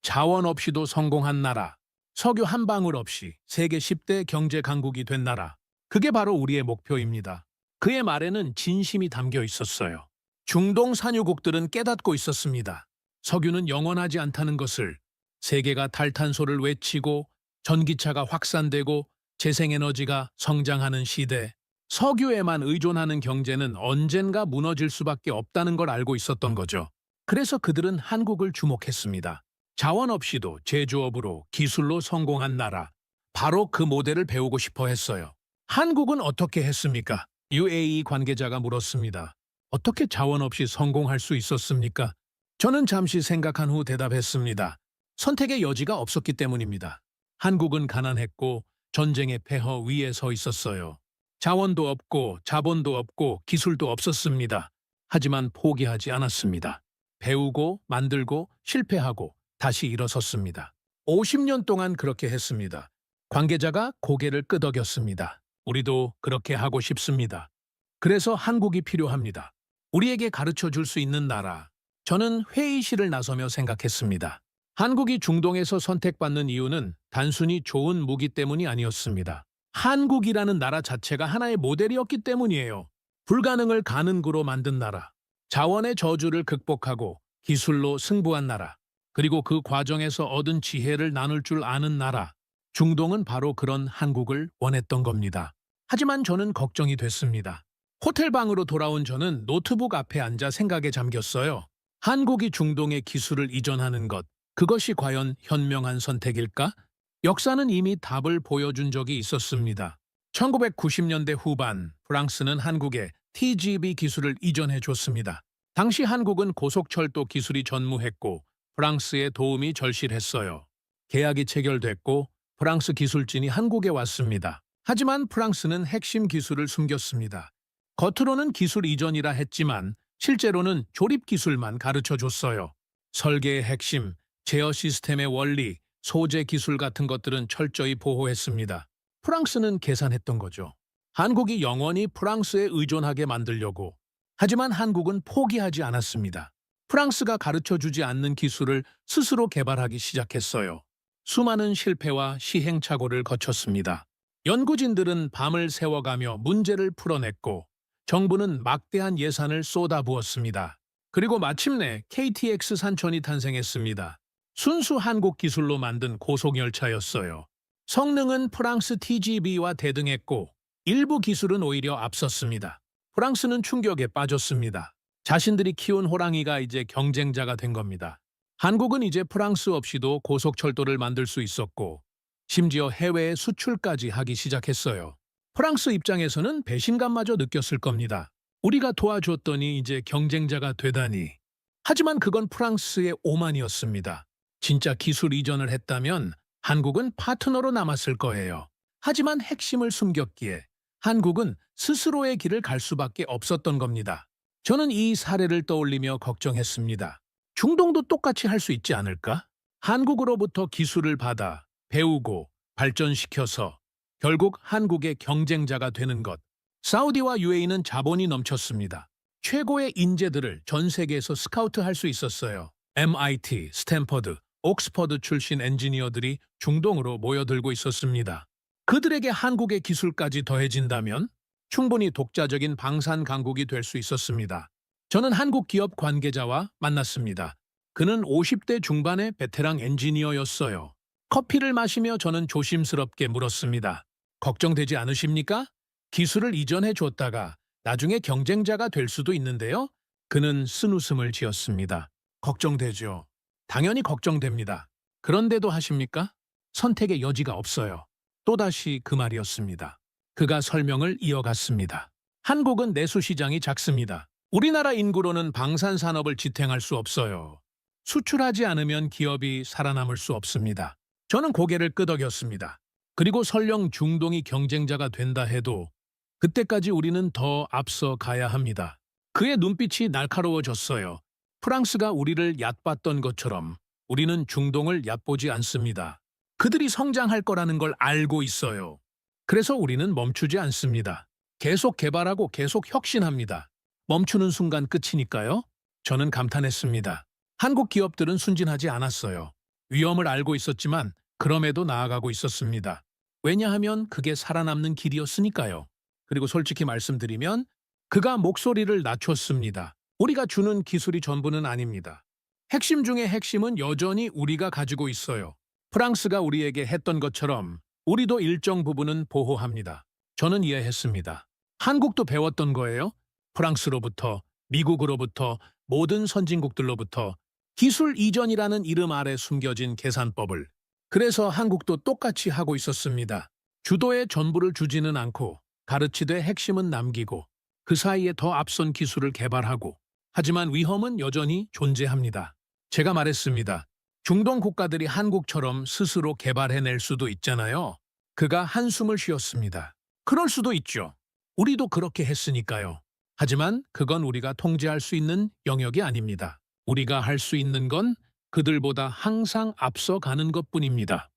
자원 없이도 성공한 나라, 석유 한 방울 없이 세계 10대 경제 강국이 된 나라. 그게 바로 우리의 목표입니다. 그의 말에는 진심이 담겨 있었어요. 중동 산유국들은 깨닫고 있었습니다. 석유는 영원하지 않다는 것을. 세계가 탈탄소를 외치고 전기차가 확산되고 재생에너지가 성장하는 시대, 석유에만 의존하는 경제는 언젠가 무너질 수밖에 없다는 걸 알고 있었던 거죠. 그래서 그들은 한국을 주목했습니다. 자원 없이도 제조업으로 기술로 성공한 나라, 바로 그 모델을 배우고 싶어 했어요. 한국은 어떻게 했습니까? UAE 관계자가 물었습니다. 어떻게 자원 없이 성공할 수 있었습니까? 저는 잠시 생각한 후 대답했습니다. 선택의 여지가 없었기 때문입니다. 한국은 가난했고 전쟁의 폐허 위에 서 있었어요. 자원도 없고 자본도 없고 기술도 없었습니다. 하지만 포기하지 않았습니다. 배우고 만들고 실패하고 다시 일어섰습니다. 50년 동안 그렇게 했습니다. 관계자가 고개를 끄덕였습니다. 우리도 그렇게 하고 싶습니다. 그래서 한국이 필요합니다. 우리에게 가르쳐 줄 수 있는 나라. 저는 회의실을 나서며 생각했습니다. 한국이 중동에서 선택받는 이유는 단순히 좋은 무기 때문이 아니었습니다. 한국이라는 나라 자체가 하나의 모델이었기 때문이에요. 불가능을 가능으로 만든 나라, 자원의 저주를 극복하고 기술로 승부한 나라, 그리고 그 과정에서 얻은 지혜를 나눌 줄 아는 나라. 중동은 바로 그런 한국을 원했던 겁니다. 하지만 저는 걱정이 됐습니다. 호텔방으로 돌아온 저는 노트북 앞에 앉아 생각에 잠겼어요. 한국이 중동에 기술을 이전하는 것, 그것이 과연 현명한 선택일까? 역사는 이미 답을 보여준 적이 있었습니다. 1990년대 후반, 프랑스는 한국에 TGV 기술을 이전해 줬습니다. 당시 한국은 고속철도 기술이 전무했고 프랑스의 도움이 절실했어요. 계약이 체결됐고 프랑스 기술진이 한국에 왔습니다. 하지만 프랑스는 핵심 기술을 숨겼습니다. 겉으로는 기술 이전이라 했지만 실제로는 조립 기술만 가르쳐 줬어요. 설계의 핵심, 제어 시스템의 원리, 소재 기술 같은 것들은 철저히 보호했습니다. 프랑스는 계산했던 거죠. 한국이 영원히 프랑스에 의존하게 만들려고. 하지만 한국은 포기하지 않았습니다. 프랑스가 가르쳐주지 않는 기술을 스스로 개발하기 시작했어요. 수많은 실패와 시행착오를 거쳤습니다. 연구진들은 밤을 새워가며 문제를 풀어냈고 정부는 막대한 예산을 쏟아부었습니다. 그리고 마침내 KTX 산천이 탄생했습니다. 순수 한국 기술로 만든 고속열차였어요. 성능은 프랑스 TGV와 대등했고 일부 기술은 오히려 앞섰습니다. 프랑스는 충격에 빠졌습니다. 자신들이 키운 호랑이가 이제 경쟁자가 된 겁니다. 한국은 이제 프랑스 없이도 고속철도를 만들 수 있었고 심지어 해외에 수출까지 하기 시작했어요. 프랑스 입장에서는 배신감마저 느꼈을 겁니다. 우리가 도와줬더니 이제 경쟁자가 되다니. 하지만 그건 프랑스의 오만이었습니다. 진짜 기술 이전을 했다면 한국은 파트너로 남았을 거예요. 하지만 핵심을 숨겼기에 한국은 스스로의 길을 갈 수밖에 없었던 겁니다. 저는 이 사례를 떠올리며 걱정했습니다. 중동도 똑같이 할 수 있지 않을까? 한국으로부터 기술을 받아 배우고 발전시켜서 결국 한국의 경쟁자가 되는 것. 사우디와 UAE는 자본이 넘쳤습니다. 최고의 인재들을 전 세계에서 스카우트할 수 있었어요. MIT, 스탠퍼드, 옥스퍼드 출신 엔지니어들이 중동으로 모여들고 있었습니다. 그들에게 한국의 기술까지 더해진다면 충분히 독자적인 방산 강국이 될 수 있었습니다. 저는 한국 기업 관계자와 만났습니다. 그는 50대 중반의 베테랑 엔지니어였어요. 커피를 마시며 저는 조심스럽게 물었습니다. 걱정되지 않으십니까? 기술을 이전해 줬다가 나중에 경쟁자가 될 수도 있는데요. 그는 쓴웃음을 지었습니다. 걱정되죠. 당연히 걱정됩니다. 그런데도 하십니까? 선택의 여지가 없어요. 또다시 그 말이었습니다. 그가 설명을 이어갔습니다. 한국은 내수 시장이 작습니다. 우리나라 인구로는 방산 산업을 지탱할 수 없어요. 수출하지 않으면 기업이 살아남을 수 없습니다. 저는 고개를 끄덕였습니다. 그리고 설령 중동이 경쟁자가 된다 해도 그때까지 우리는 더 앞서 가야 합니다. 그의 눈빛이 날카로워졌어요. 프랑스가 우리를 얕봤던 것처럼 우리는 중동을 얕보지 않습니다. 그들이 성장할 거라는 걸 알고 있어요. 그래서 우리는 멈추지 않습니다. 계속 개발하고 계속 혁신합니다. 멈추는 순간 끝이니까요. 저는 감탄했습니다. 한국 기업들은 순진하지 않았어요. 위험을 알고 있었지만 그럼에도 나아가고 있었습니다. 왜냐하면 그게 살아남는 길이었으니까요. 그리고 솔직히 말씀드리면 그가 목소리를 낮췄습니다. 우리가 주는 기술이 전부는 아닙니다. 핵심 중의 핵심은 여전히 우리가 가지고 있어요. 프랑스가 우리에게 했던 것처럼 우리도 일정 부분은 보호합니다. 저는 이해했습니다. 한국도 배웠던 거예요. 프랑스로부터, 미국으로부터, 모든 선진국들로부터 기술 이전이라는 이름 아래 숨겨진 계산법을. 그래서 한국도 똑같이 하고 있었습니다. 주도의 전부를 주지는 않고 가르치되 핵심은 남기고 그 사이에 더 앞선 기술을 개발하고 하지만 위험은 여전히 존재합니다. 제가 말했습니다. 중동 국가들이 한국처럼 스스로 개발해낼 수도 있잖아요. 그가 한숨을 쉬었습니다. 그럴 수도 있죠. 우리도 그렇게 했으니까요. 하지만 그건 우리가 통제할 수 있는 영역이 아닙니다. 우리가 할 수 있는 건 그들보다 항상 앞서가는 것뿐입니다.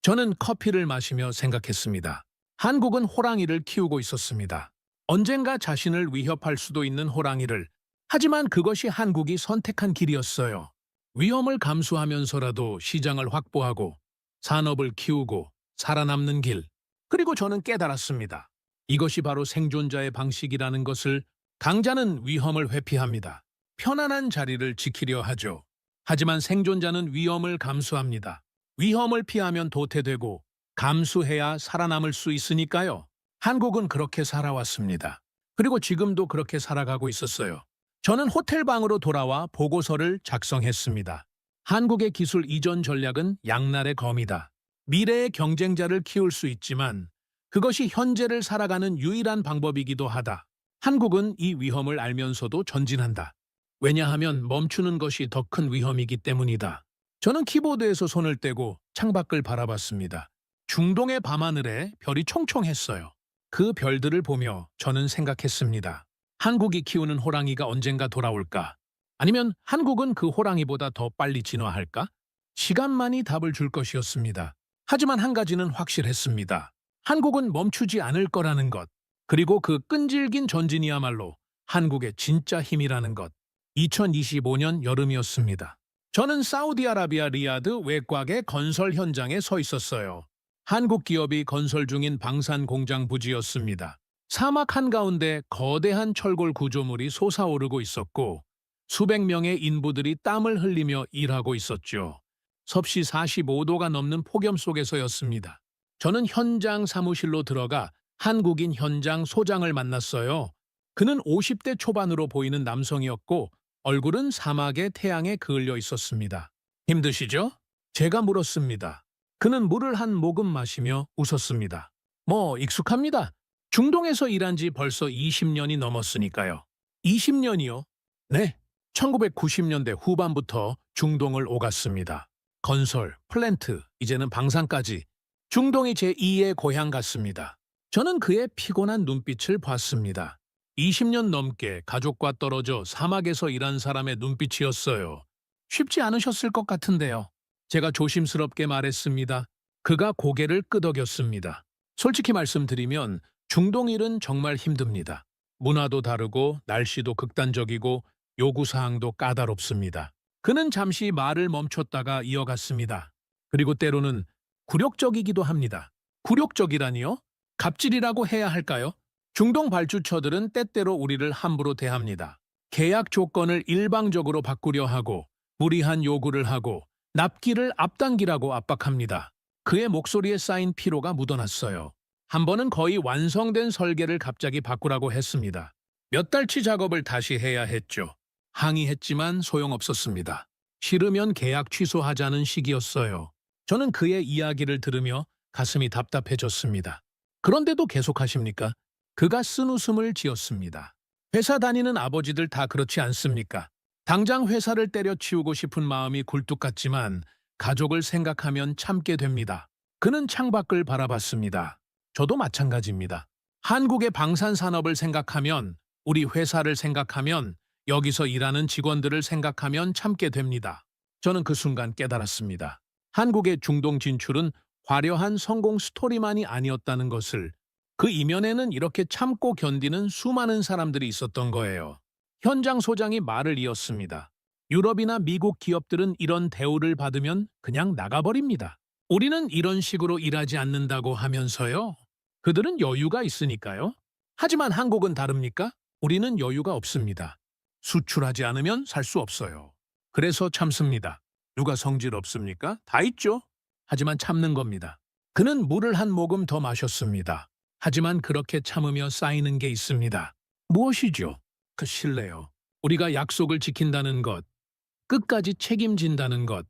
저는 커피를 마시며 생각했습니다. 한국은 호랑이를 키우고 있었습니다. 언젠가 자신을 위협할 수도 있는 호랑이를. 하지만 그것이 한국이 선택한 길이었어요. 위험을 감수하면서라도 시장을 확보하고 산업을 키우고 살아남는 길. 그리고 저는 깨달았습니다. 이것이 바로 생존자의 방식이라는 것을. 강자는 위험을 회피합니다. 편안한 자리를 지키려 하죠. 하지만 생존자는 위험을 감수합니다. 위험을 피하면 도태되고 감수해야 살아남을 수 있으니까요. 한국은 그렇게 살아왔습니다. 그리고 지금도 그렇게 살아가고 있었어요. 저는 호텔방으로 돌아와 보고서를 작성했습니다. 한국의 기술 이전 전략은 양날의 검이다. 미래의 경쟁자를 키울 수 있지만 그것이 현재를 살아가는 유일한 방법이기도 하다. 한국은 이 위험을 알면서도 전진한다. 왜냐하면 멈추는 것이 더 큰 위험이기 때문이다. 저는 키보드에서 손을 떼고 창밖을 바라봤습니다. 중동의 밤하늘에 별이 총총했어요. 그 별들을 보며 저는 생각했습니다. 한국이 키우는 호랑이가 언젠가 돌아올까? 아니면 한국은 그 호랑이보다 더 빨리 진화할까? 시간만이 답을 줄 것이었습니다. 하지만 한 가지는 확실했습니다. 한국은 멈추지 않을 거라는 것. 그리고 그 끈질긴 전진이야말로 한국의 진짜 힘이라는 것. 2025년 여름이었습니다. 저는 사우디아라비아 리야드 외곽의 건설 현장에 서 있었어요. 한국 기업이 건설 중인 방산 공장 부지였습니다. 사막 한가운데 거대한 철골 구조물이 솟아오르고 있었고 수백 명의 인부들이 땀을 흘리며 일하고 있었죠. 섭씨 45도가 넘는 폭염 속에서였습니다. 저는 현장 사무실로 들어가 한국인 현장 소장을 만났어요. 그는 50대 초반으로 보이는 남성이었고 얼굴은 사막의 태양에 그을려 있었습니다. 힘드시죠? 제가 물었습니다. 그는 물을 한 모금 마시며 웃었습니다. 익숙합니다. 중동에서 일한 지 벌써 20년이 넘었으니까요. 20년이요? 네. 1990년대 후반부터 중동을 오갔습니다. 건설, 플랜트, 이제는 방산까지. 중동이 제2의 고향 같습니다. 저는 그의 피곤한 눈빛을 봤습니다. 20년 넘게 가족과 떨어져 사막에서 일한 사람의 눈빛이었어요. 쉽지 않으셨을 것 같은데요. 제가 조심스럽게 말했습니다. 그가 고개를 끄덕였습니다. 솔직히 말씀드리면 중동 일은 정말 힘듭니다. 문화도 다르고 날씨도 극단적이고 요구사항도 까다롭습니다. 그는 잠시 말을 멈췄다가 이어갔습니다. 그리고 때로는 굴욕적이기도 합니다. 굴욕적이라니요? 갑질이라고 해야 할까요? 중동 발주처들은 때때로 우리를 함부로 대합니다. 계약 조건을 일방적으로 바꾸려 하고 무리한 요구를 하고 납기를 앞당기라고 압박합니다. 그의 목소리에 쌓인 피로가 묻어났어요. 한 번은 거의 완성된 설계를 갑자기 바꾸라고 했습니다. 몇 달치 작업을 다시 해야 했죠. 항의했지만 소용없었습니다. 싫으면 계약 취소하자는 식이었어요. 저는 그의 이야기를 들으며 가슴이 답답해졌습니다. 그런데도 계속하십니까? 그가 쓴웃음을 지었습니다. 회사 다니는 아버지들 다 그렇지 않습니까? 당장 회사를 때려치우고 싶은 마음이 굴뚝 같지만 가족을 생각하면 참게 됩니다. 그는 창밖을 바라봤습니다. 저도 마찬가지입니다. 한국의 방산산업을 생각하면, 우리 회사를 생각하면, 여기서 일하는 직원들을 생각하면 참게 됩니다. 저는 그 순간 깨달았습니다. 한국의 중동 진출은 화려한 성공 스토리만이 아니었다는 것을, 그 이면에는 이렇게 참고 견디는 수많은 사람들이 있었던 거예요. 현장 소장이 말을 이었습니다. 유럽이나 미국 기업들은 이런 대우를 받으면 그냥 나가버립니다. 우리는 이런 식으로 일하지 않는다고 하면서요. 그들은 여유가 있으니까요. 하지만 한국은 다릅니까? 우리는 여유가 없습니다. 수출하지 않으면 살 수 없어요. 그래서 참습니다. 누가 성질 없습니까? 다 있죠. 하지만 참는 겁니다. 그는 물을 한 모금 더 마셨습니다. 하지만 그렇게 참으며 쌓이는 게 있습니다. 무엇이죠? 그 신뢰요. 우리가 약속을 지킨다는 것, 끝까지 책임진다는 것,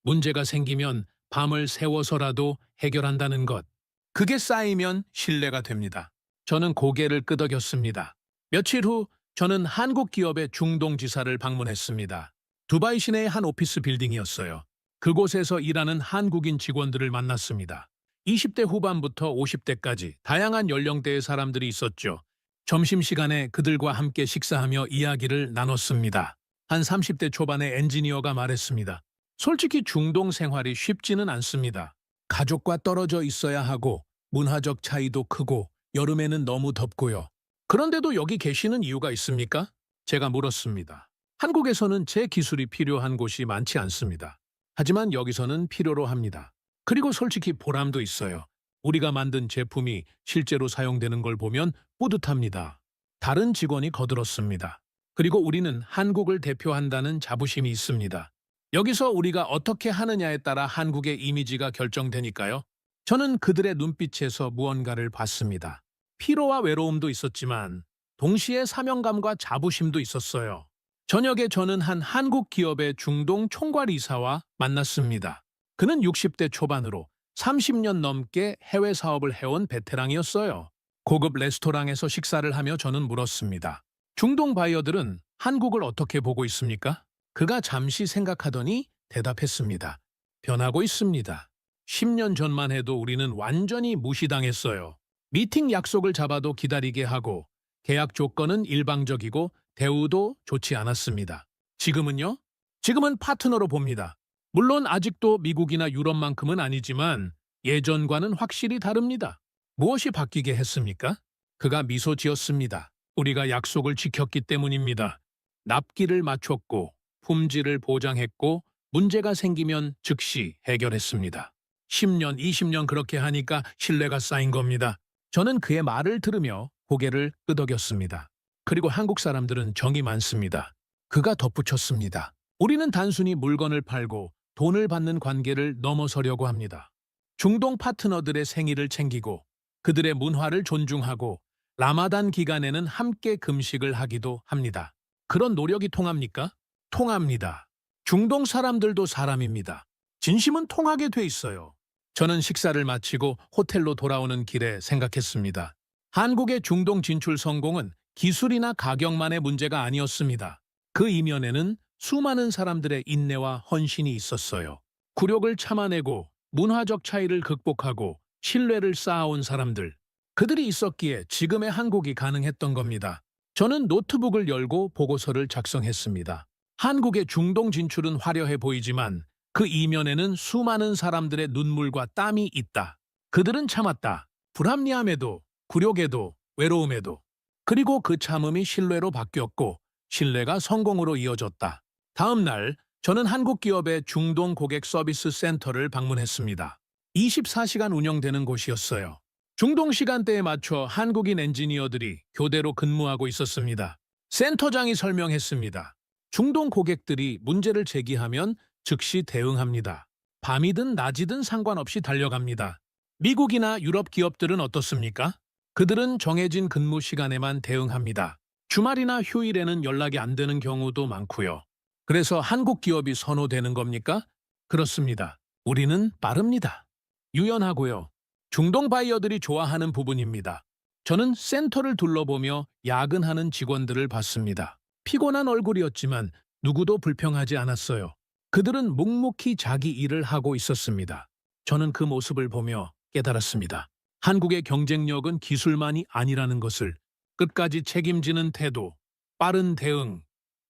문제가 생기면 밤을 새워서라도 해결한다는 것, 그게 쌓이면 신뢰가 됩니다. 저는 고개를 끄덕였습니다. 며칠 후 저는 한국 기업의 중동 지사를 방문했습니다. 두바이 시내의 한 오피스 빌딩이었어요. 그곳에서 일하는 한국인 직원들을 만났습니다. 20대 후반부터 50대까지 다양한 연령대의 사람들이 있었죠. 점심시간에 그들과 함께 식사하며 이야기를 나눴습니다. 한 30대 초반의 엔지니어가 말했습니다. 솔직히 중동 생활이 쉽지는 않습니다. 가족과 떨어져 있어야 하고 문화적 차이도 크고 여름에는 너무 덥고요. 그런데도 여기 계시는 이유가 있습니까? 제가 물었습니다. 한국에서는 제 기술이 필요한 곳이 많지 않습니다. 하지만 여기서는 필요로 합니다. 그리고 솔직히 보람도 있어요. 우리가 만든 제품이 실제로 사용되는 걸 보면 뿌듯합니다. 다른 직원이 거들었습니다. 그리고 우리는 한국을 대표한다는 자부심이 있습니다. 여기서 우리가 어떻게 하느냐에 따라 한국의 이미지가 결정되니까요. 저는 그들의 눈빛에서 무언가를 봤습니다. 피로와 외로움도 있었지만 동시에 사명감과 자부심도 있었어요. 저녁에 저는 한 한국 기업의 중동 총괄이사와 만났습니다. 그는 60대 초반으로 30년 넘게 해외 사업을 해온 베테랑이었어요. 고급 레스토랑에서 식사를 하며 저는 물었습니다. 중동 바이어들은 한국을 어떻게 보고 있습니까? 그가 잠시 생각하더니 대답했습니다. 변하고 있습니다. 10년 전만 해도 우리는 완전히 무시당했어요. 미팅 약속을 잡아도 기다리게 하고 계약 조건은 일방적이고 대우도 좋지 않았습니다. 지금은요? 지금은 파트너로 봅니다. 물론 아직도 미국이나 유럽만큼은 아니지만 예전과는 확실히 다릅니다. 무엇이 바뀌게 했습니까? 그가 미소 지었습니다. 우리가 약속을 지켰기 때문입니다. 납기를 맞췄고 품질을 보장했고 문제가 생기면 즉시 해결했습니다. 10년, 20년 그렇게 하니까 신뢰가 쌓인 겁니다. 저는 그의 말을 들으며 고개를 끄덕였습니다. 그리고 한국 사람들은 정이 많습니다. 그가 덧붙였습니다. 우리는 단순히 물건을 팔고 돈을 받는 관계를 넘어서려고 합니다. 중동 파트너들의 생일을 챙기고 그들의 문화를 존중하고 라마단 기간에는 함께 금식을 하기도 합니다. 그런 노력이 통합니까? 통합니다. 중동 사람들도 사람입니다. 진심은 통하게 돼 있어요. 저는 식사를 마치고 호텔로 돌아오는 길에 생각했습니다. 한국의 중동 진출 성공은 기술이나 가격만의 문제가 아니었습니다. 그 이면에는 수많은 사람들의 인내와 헌신이 있었어요. 굴욕을 참아내고 문화적 차이를 극복하고 신뢰를 쌓아온 사람들. 그들이 있었기에 지금의 한국이 가능했던 겁니다. 저는 노트북을 열고 보고서를 작성했습니다. 한국의 중동 진출은 화려해 보이지만 그 이면에는 수많은 사람들의 눈물과 땀이 있다. 그들은 참았다. 불합리함에도, 굴욕에도, 외로움에도. 그리고 그 참음이 신뢰로 바뀌었고 신뢰가 성공으로 이어졌다. 다음 날 저는 한국 기업의 중동 고객 서비스 센터를 방문했습니다. 24시간 운영되는 곳이었어요. 중동 시간대에 맞춰 한국인 엔지니어들이 교대로 근무하고 있었습니다. 센터장이 설명했습니다. 중동 고객들이 문제를 제기하면 즉시 대응합니다. 밤이든 낮이든 상관없이 달려갑니다. 미국이나 유럽 기업들은 어떻습니까? 그들은 정해진 근무 시간에만 대응합니다. 주말이나 휴일에는 연락이 안 되는 경우도 많고요. 그래서 한국 기업이 선호되는 겁니까? 그렇습니다. 우리는 빠릅니다. 유연하고요. 중동 바이어들이 좋아하는 부분입니다. 저는 센터를 둘러보며 야근하는 직원들을 봤습니다. 피곤한 얼굴이었지만 누구도 불평하지 않았어요. 그들은 묵묵히 자기 일을 하고 있었습니다. 저는 그 모습을 보며 깨달았습니다. 한국의 경쟁력은 기술만이 아니라는 것을. 끝까지 책임지는 태도, 빠른 대응,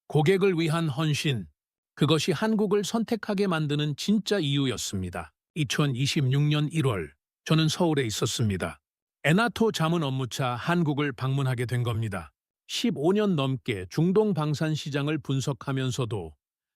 고객을 위한 헌신, 그것이 한국을 선택하게 만드는 진짜 이유였습니다. 2026년 1월, 저는 서울에 있었습니다. 에나토 자문 업무차 한국을 방문하게 된 겁니다. 15년 넘게 중동 방산 시장을 분석하면서도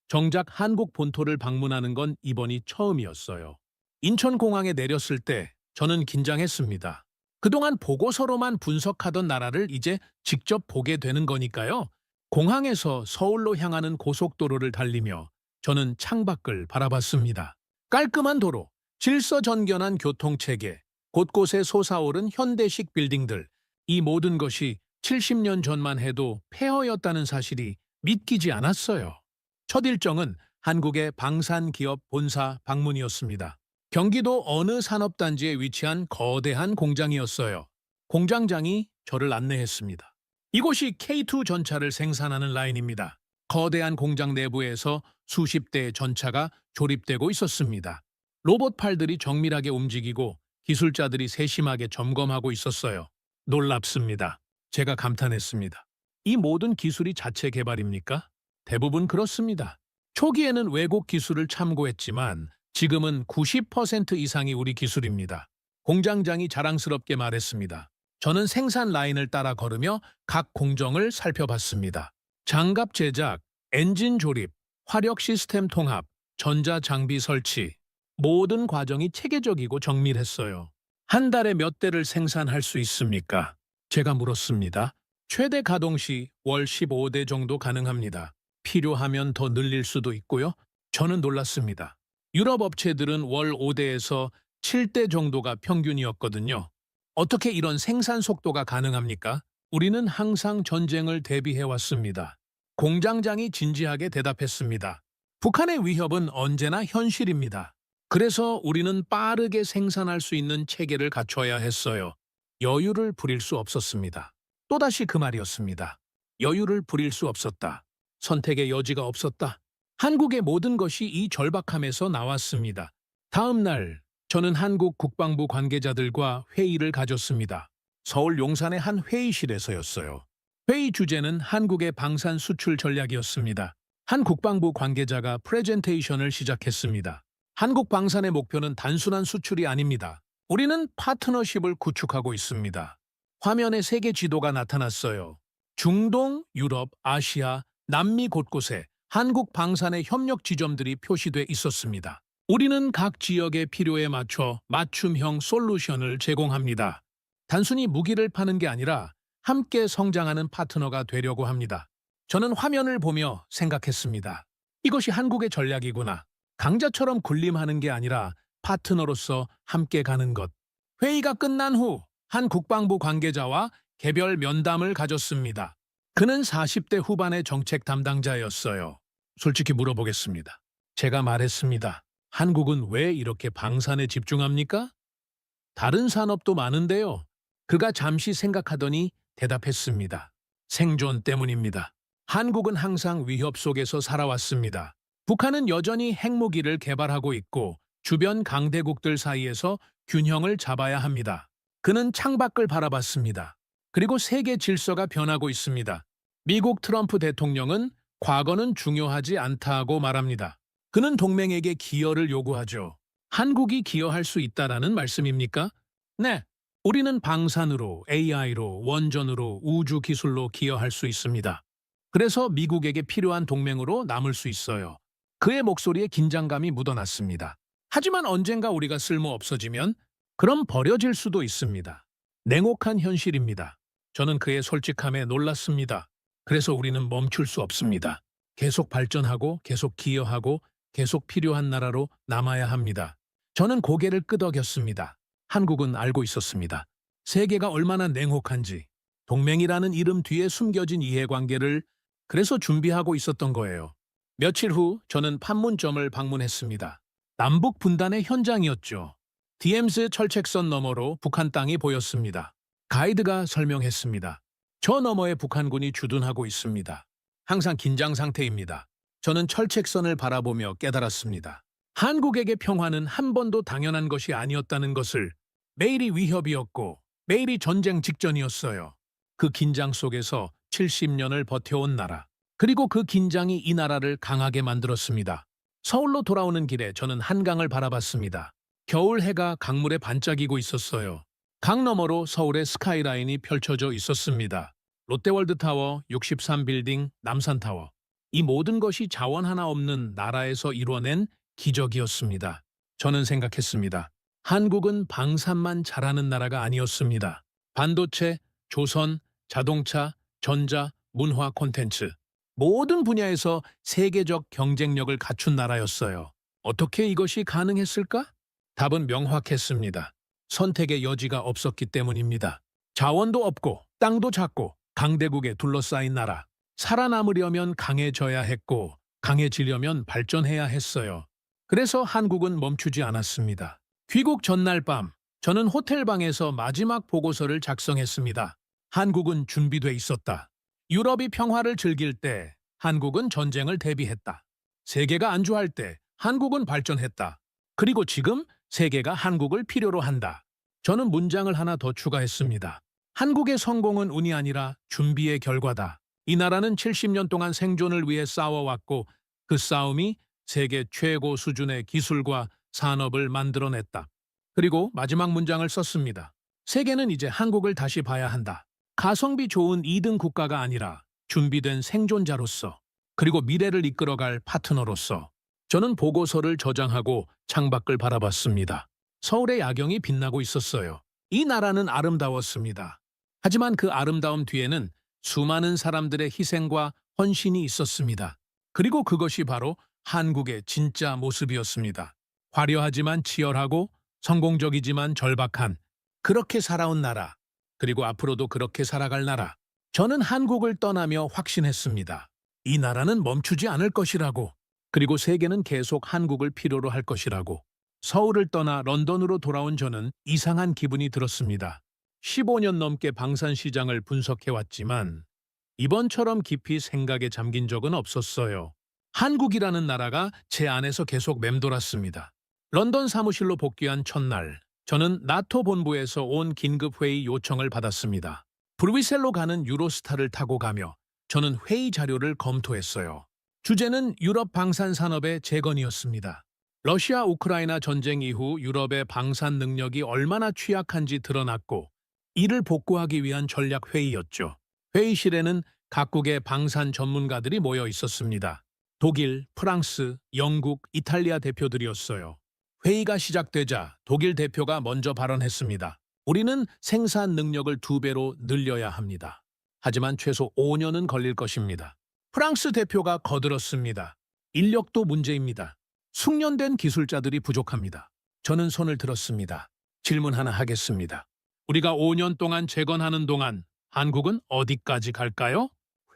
정작 한국 본토를 방문하는 건 이번이 처음이었어요. 인천공항에 내렸을 때 저는 긴장했습니다. 그동안 보고서로만 분석하던 나라를 이제 직접 보게 되는 거니까요. 공항에서 서울로 향하는 고속도로를 달리며 저는 창밖을 바라봤습니다. 깔끔한 도로, 질서전견한 교통체계, 곳곳에 솟아오른 현대식 빌딩들, 이 모든 것이 70년 전만 해도 폐허였다는 사실이 믿기지 않았어요. 첫 일정은 한국의 방산기업 본사 방문이었습니다. 경기도 어느 산업단지에 위치한 거대한 공장이었어요. 공장장이 저를 안내했습니다. 이곳이 K2 전차를 생산하는 라인입니다. 거대한 공장 내부에서 수십 대의 전차가 조립되고 있었습니다. 로봇 팔들이 정밀하게 움직이고 기술자들이 세심하게 점검하고 있었어요. 놀랍습니다. 제가 감탄했습니다. 이 모든 기술이 자체 개발입니까? 대부분 그렇습니다. 초기에는 외국 기술을 참고했지만 지금은 90% 이상이 우리 기술입니다. 공장장이 자랑스럽게 말했습니다. 저는 생산 라인을 따라 걸으며 각 공정을 살펴봤습니다. 장갑 제작, 엔진 조립, 화력 시스템 통합, 전자 장비 설치, 모든 과정이 체계적이고 정밀했어요. 한 달에 몇 대를 생산할 수 있습니까? 제가 물었습니다. 최대 가동 시 월 15대 정도 가능합니다. 필요하면 더 늘릴 수도 있고요. 저는 놀랐습니다. 유럽 업체들은 월 5대에서 7대 정도가 평균이었거든요. 어떻게 이런 생산 속도가 가능합니까? 우리는 항상 전쟁을 대비해왔습니다. 공장장이 진지하게 대답했습니다. 북한의 위협은 언제나 현실입니다. 그래서 우리는 빠르게 생산할 수 있는 체계를 갖춰야 했어요. 여유를 부릴 수 없었습니다. 또다시 그 말이었습니다. 여유를 부릴 수 없었다. 선택의 여지가 없었다. 한국의 모든 것이 이 절박함에서 나왔습니다. 다음 날 저는 한국 국방부 관계자들과 회의를 가졌습니다. 서울 용산의 한 회의실에서였어요. 회의 주제는 한국의 방산 수출 전략이었습니다. 한 국방부 관계자가 프레젠테이션을 시작했습니다. 한국 방산의 목표는 단순한 수출이 아닙니다. 우리는 파트너십을 구축하고 있습니다. 화면에 세계 지도가 나타났어요. 중동, 유럽, 아시아, 남미 곳곳에 한국 방산의 협력 지점들이 표시돼 있었습니다. 우리는 각 지역의 필요에 맞춰 맞춤형 솔루션을 제공합니다. 단순히 무기를 파는 게 아니라 함께 성장하는 파트너가 되려고 합니다. 저는 화면을 보며 생각했습니다. 이것이 한국의 전략이구나. 강자처럼 군림하는 게 아니라 파트너로서 함께 가는 것. 회의가 끝난 후 한 국방부 관계자와 개별 면담을 가졌습니다. 그는 40대 후반의 정책 담당자였어요. 솔직히 물어보겠습니다. 제가 말했습니다. 한국은 왜 이렇게 방산에 집중합니까? 다른 산업도 많은데요. 그가 잠시 생각하더니 대답했습니다. 생존 때문입니다. 한국은 항상 위협 속에서 살아왔습니다. 북한은 여전히 핵무기를 개발하고 있고 주변 강대국들 사이에서 균형을 잡아야 합니다. 그는 창밖을 바라봤습니다. 그리고 세계 질서가 변하고 있습니다. 미국 트럼프 대통령은 과거는 중요하지 않다고 말합니다. 그는 동맹에게 기여를 요구하죠. 한국이 기여할 수 있다라는 말씀입니까? 네. 우리는 방산으로, AI로, 원전으로, 우주 기술로 기여할 수 있습니다. 그래서 미국에게 필요한 동맹으로 남을 수 있어요. 그의 목소리에 긴장감이 묻어났습니다. 하지만 언젠가 우리가 쓸모 없어지면 그럼 버려질 수도 있습니다. 냉혹한 현실입니다. 저는 그의 솔직함에 놀랐습니다. 그래서 우리는 멈출 수 없습니다. 계속 발전하고 계속 기여하고 계속 필요한 나라로 남아야 합니다. 저는 고개를 끄덕였습니다. 한국은 알고 있었습니다. 세계가 얼마나 냉혹한지, 동맹이라는 이름 뒤에 숨겨진 이해관계를 그래서 준비하고 있었던 거예요. 며칠 후 저는 판문점을 방문했습니다. 남북 분단의 현장이었죠. 디엠스 철책선 너머로 북한 땅이 보였습니다. 가이드가 설명했습니다. 저 너머에 북한군이 주둔하고 있습니다. 항상 긴장 상태입니다. 저는 철책선을 바라보며 깨달았습니다. 한국에게 평화는 한 번도 당연한 것이 아니었다는 것을. 매일이 위협이었고 매일이 전쟁 직전이었어요. 그 긴장 속에서 70년을 버텨온 나라. 그리고 그 긴장이 이 나라를 강하게 만들었습니다. 서울로 돌아오는 길에 저는 한강을 바라봤습니다. 겨울 해가 강물에 반짝이고 있었어요. 강 너머로 서울의 스카이라인이 펼쳐져 있었습니다. 롯데월드타워, 63빌딩, 남산타워. 이 모든 것이 자원 하나 없는 나라에서 이뤄낸 기적이었습니다. 저는 생각했습니다. 한국은 방산만 잘하는 나라가 아니었습니다. 반도체, 조선, 자동차, 전자, 문화 콘텐츠. 모든 분야에서 세계적 경쟁력을 갖춘 나라였어요. 어떻게 이것이 가능했을까? 답은 명확했습니다. 선택의 여지가 없었기 때문입니다. 자원도 없고 땅도 작고 강대국에 둘러싸인 나라. 살아남으려면 강해져야 했고 강해지려면 발전해야 했어요. 그래서 한국은 멈추지 않았습니다. 귀국 전날 밤 저는 호텔방에서 마지막 보고서를 작성했습니다. 한국은 준비돼 있었다. 유럽이 평화를 즐길 때 한국은 전쟁을 대비했다. 세계가 안주할 때 한국은 발전했다. 그리고 지금 세계가 한국을 필요로 한다. 저는 문장을 하나 더 추가했습니다. 한국의 성공은 운이 아니라 준비의 결과다. 이 나라는 70년 동안 생존을 위해 싸워왔고 그 싸움이 세계 최고 수준의 기술과 산업을 만들어냈다. 그리고 마지막 문장을 썼습니다. 세계는 이제 한국을 다시 봐야 한다. 가성비 좋은 2등 국가가 아니라 준비된 생존자로서 그리고 미래를 이끌어갈 파트너로서. 저는 보고서를 저장하고 창밖을 바라봤습니다. 서울의 야경이 빛나고 있었어요. 이 나라는 아름다웠습니다. 하지만 그 아름다움 뒤에는 수많은 사람들의 희생과 헌신이 있었습니다. 그리고 그것이 바로 한국의 진짜 모습이었습니다. 화려하지만 치열하고 성공적이지만 절박한 그렇게 살아온 나라. 그리고 앞으로도 그렇게 살아갈 나라. 저는 한국을 떠나며 확신했습니다. 이 나라는 멈추지 않을 것이라고. 그리고 세계는 계속 한국을 필요로 할 것이라고. 서울을 떠나 런던으로 돌아온 저는 이상한 기분이 들었습니다. 15년 넘게 방산시장을 분석해왔지만 이번처럼 깊이 생각에 잠긴 적은 없었어요. 한국이라는 나라가 제 안에서 계속 맴돌았습니다. 런던 사무실로 복귀한 첫날, 저는 나토 본부에서 온 긴급회의 요청을 받았습니다. 브뤼셀로 가는 유로스타를 타고 가며 저는 회의 자료를 검토했어요. 주제는 유럽 방산 산업의 재건이었습니다. 러시아 우크라이나 전쟁 이후 유럽의 방산 능력이 얼마나 취약한지 드러났고 이를 복구하기 위한 전략 회의였죠. 회의실에는 각국의 방산 전문가들이 모여 있었습니다. 독일, 프랑스, 영국, 이탈리아 대표들이었어요. 회의가 시작되자 독일 대표가 먼저 발언했습니다. 우리는 생산 능력을 2배로 늘려야 합니다. 하지만 최소 5년은 걸릴 것입니다. 프랑스 대표가 거들었습니다. 인력도 문제입니다. 숙련된 기술자들이 부족합니다. 저는 손을 들었습니다. 질문 하나 하겠습니다. 우리가 5년 동안 재건하는 동안 한국은 어디까지 갈까요?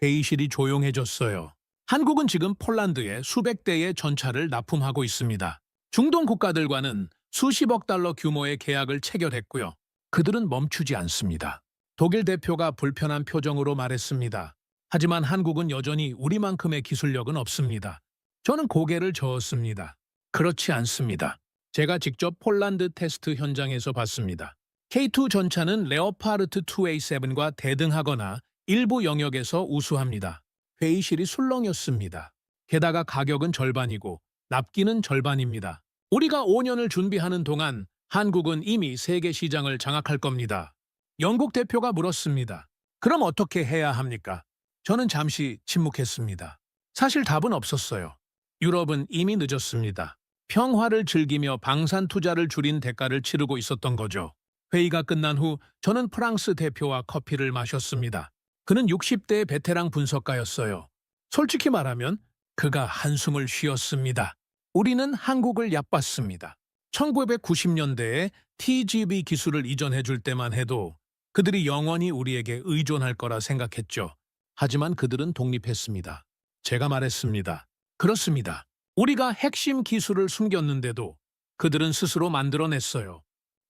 회의실이 조용해졌어요. 한국은 지금 폴란드에 수백 대의 전차를 납품하고 있습니다. 중동 국가들과는 수십억 달러 규모의 계약을 체결했고요. 그들은 멈추지 않습니다. 독일 대표가 불편한 표정으로 말했습니다. 하지만 한국은 여전히 우리만큼의 기술력은 없습니다. 저는 고개를 저었습니다. 그렇지 않습니다. 제가 직접 폴란드 테스트 현장에서 봤습니다. K2 전차는 레오파르트 2A7과 대등하거나 일부 영역에서 우수합니다. 회의실이 술렁였습니다. 게다가 가격은 절반이고 납기는 절반입니다. 우리가 5년을 준비하는 동안 한국은 이미 세계 시장을 장악할 겁니다. 영국 대표가 물었습니다. 그럼 어떻게 해야 합니까? 저는 잠시 침묵했습니다. 사실 답은 없었어요. 유럽은 이미 늦었습니다. 평화를 즐기며 방산 투자를 줄인 대가를 치르고 있었던 거죠. 회의가 끝난 후 저는 프랑스 대표와 커피를 마셨습니다. 그는 60대의 베테랑 분석가였어요. 솔직히 말하면 그가 한숨을 쉬었습니다. 우리는 한국을 얕봤습니다. 1990년대에 TGV 기술을 이전해 줄 때만 해도 그들이 영원히 우리에게 의존할 거라 생각했죠. 하지만 그들은 독립했습니다. 제가 말했습니다. 그렇습니다. 우리가 핵심 기술을 숨겼는데도 그들은 스스로 만들어냈어요.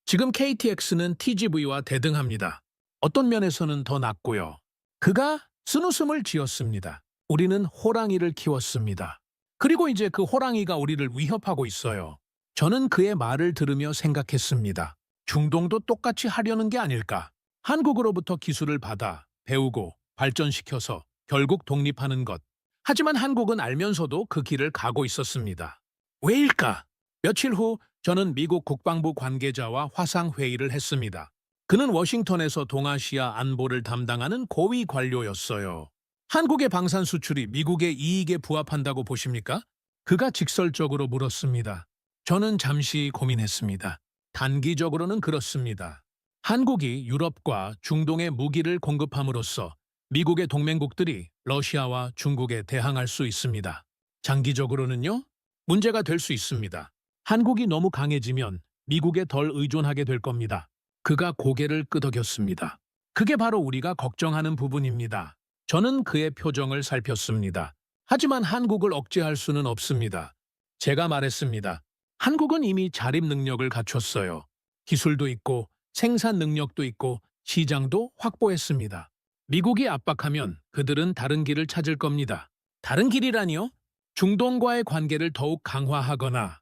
지금 KTX는 TGV와 대등합니다. 어떤 면에서는 더 낫고요. 그가 쓴웃음을 지었습니다. 우리는 호랑이를 키웠습니다. 그리고 이제 그 호랑이가 우리를 위협하고 있어요. 저는 그의 말을 들으며 생각했습니다. 중동도 똑같이 하려는 게 아닐까. 한국으로부터 기술을 받아 배우고 발전시켜서 결국 독립하는 것. 하지만 한국은 알면서도 그 길을 가고 있었습니다. 왜일까? 며칠 후 저는 미국 국방부 관계자와 화상회의를 했습니다. 그는 워싱턴에서 동아시아 안보를 담당하는 고위 관료였어요. 한국의 방산 수출이 미국의 이익에 부합한다고 보십니까? 그가 직설적으로 물었습니다. 저는 잠시 고민했습니다. 단기적으로는 그렇습니다. 한국이 유럽과 중동에 무기를 공급함으로써 미국의 동맹국들이 러시아와 중국에 대항할 수 있습니다. 장기적으로는요? 문제가 될 수 있습니다. 한국이 너무 강해지면 미국에 덜 의존하게 될 겁니다. 그가 고개를 끄덕였습니다. 그게 바로 우리가 걱정하는 부분입니다. 저는 그의 표정을 살폈습니다. 하지만 한국을 억제할 수는 없습니다. 제가 말했습니다. 한국은 이미 자립 능력을 갖췄어요. 기술도 있고 생산 능력도 있고 시장도 확보했습니다. 미국이 압박하면 그들은 다른 길을 찾을 겁니다. 다른 길이라니요? 중동과의 관계를 더욱 강화하거나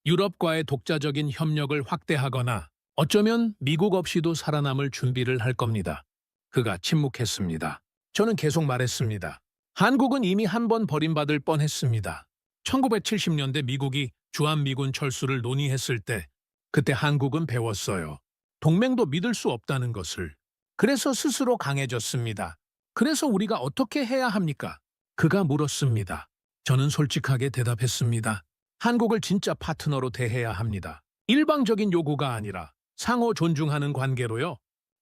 유럽과의 독자적인 협력을 확대하거나 어쩌면 미국 없이도 살아남을 준비를 할 겁니다. 그가 침묵했습니다. 저는 계속 말했습니다. 한국은 이미 한 번 버림받을 뻔했습니다. 1970년대 미국이 주한미군 철수를 논의했을 때 그때 한국은 배웠어요. 동맹도 믿을 수 없다는 것을. 그래서 스스로 강해졌습니다. 그래서 우리가 어떻게 해야 합니까? 그가 물었습니다. 저는 솔직하게 대답했습니다. 한국을 진짜 파트너로 대해야 합니다. 일방적인 요구가 아니라 상호 존중하는 관계로요.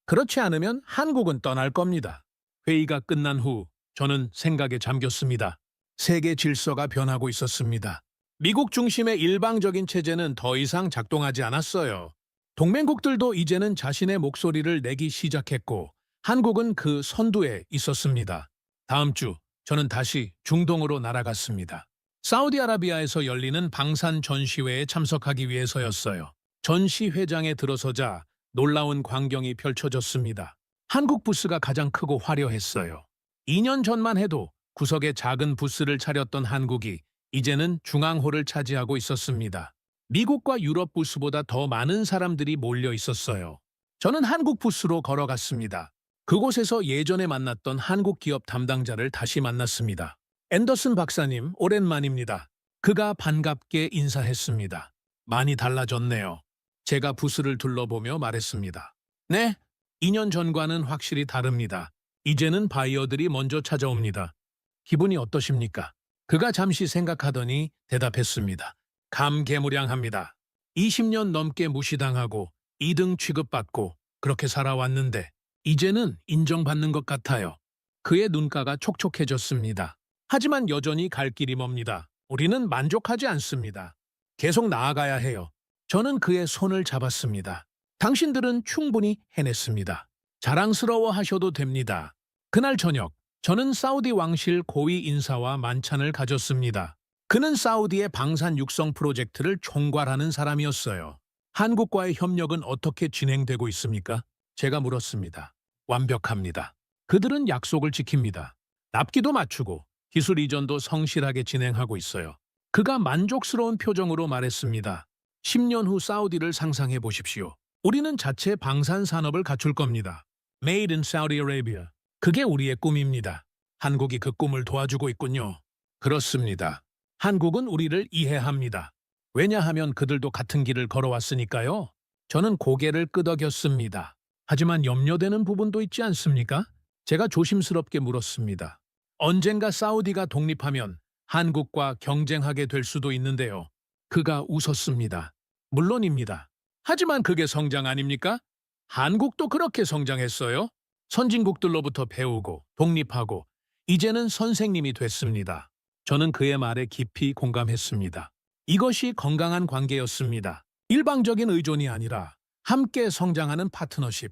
그렇지 않으면 한국은 떠날 겁니다. 회의가 끝난 후 저는 생각에 잠겼습니다. 세계 질서가 변하고 있었습니다. 미국 중심의 일방적인 체제는 더 이상 작동하지 않았어요. 동맹국들도 이제는 자신의 목소리를 내기 시작했고 한국은 그 선두에 있었습니다. 다음 주 저는 다시 중동으로 날아갔습니다. 사우디아라비아에서 열리는 방산 전시회에 참석하기 위해서였어요. 전시회장에 들어서자 놀라운 광경이 펼쳐졌습니다. 한국 부스가 가장 크고 화려했어요. 2년 전만 해도 구석에 작은 부스를 차렸던 한국이 이제는 중앙홀을 차지하고 있었습니다. 미국과 유럽 부스보다 더 많은 사람들이 몰려 있었어요. 저는 한국 부스로 걸어갔습니다. 그곳에서 예전에 만났던 한국 기업 담당자를 다시 만났습니다. 앤더슨 박사님, 오랜만입니다. 그가 반갑게 인사했습니다. 많이 달라졌네요. 제가 부스를 둘러보며 말했습니다. 네, 2년 전과는 확실히 다릅니다. 이제는 바이어들이 먼저 찾아옵니다. 기분이 어떠십니까? 그가 잠시 생각하더니 대답했습니다. 감개무량합니다. 20년 넘게 무시당하고 2등 취급받고 그렇게 살아왔는데 이제는 인정받는 것 같아요. 그의 눈가가 촉촉해졌습니다. 하지만 여전히 갈 길이 멉니다. 우리는 만족하지 않습니다. 계속 나아가야 해요. 저는 그의 손을 잡았습니다. 당신들은 충분히 해냈습니다. 자랑스러워 하셔도 됩니다. 그날 저녁, 저는 사우디 왕실 고위 인사와 만찬을 가졌습니다. 그는 사우디의 방산 육성 프로젝트를 총괄하는 사람이었어요. 한국과의 협력은 어떻게 진행되고 있습니까? 제가 물었습니다. 완벽합니다. 그들은 약속을 지킵니다. 납기도 맞추고 기술 이전도 성실하게 진행하고 있어요. 그가 만족스러운 표정으로 말했습니다. 10년 후 사우디를 상상해 보십시오. 우리는 자체 방산 산업을 갖출 겁니다. Made in Saudi Arabia. 그게 우리의 꿈입니다. 한국이 그 꿈을 도와주고 있군요. 그렇습니다. 한국은 우리를 이해합니다. 왜냐하면 그들도 같은 길을 걸어왔으니까요. 저는 고개를 끄덕였습니다. 하지만 염려되는 부분도 있지 않습니까? 제가 조심스럽게 물었습니다. 언젠가 사우디가 독립하면 한국과 경쟁하게 될 수도 있는데요. 그가 웃었습니다. 물론입니다. 하지만 그게 성장 아닙니까? 한국도 그렇게 성장했어요. 선진국들로부터 배우고 독립하고 이제는 선생님이 됐습니다. 저는 그의 말에 깊이 공감했습니다. 이것이 건강한 관계였습니다. 일방적인 의존이 아니라 함께 성장하는 파트너십.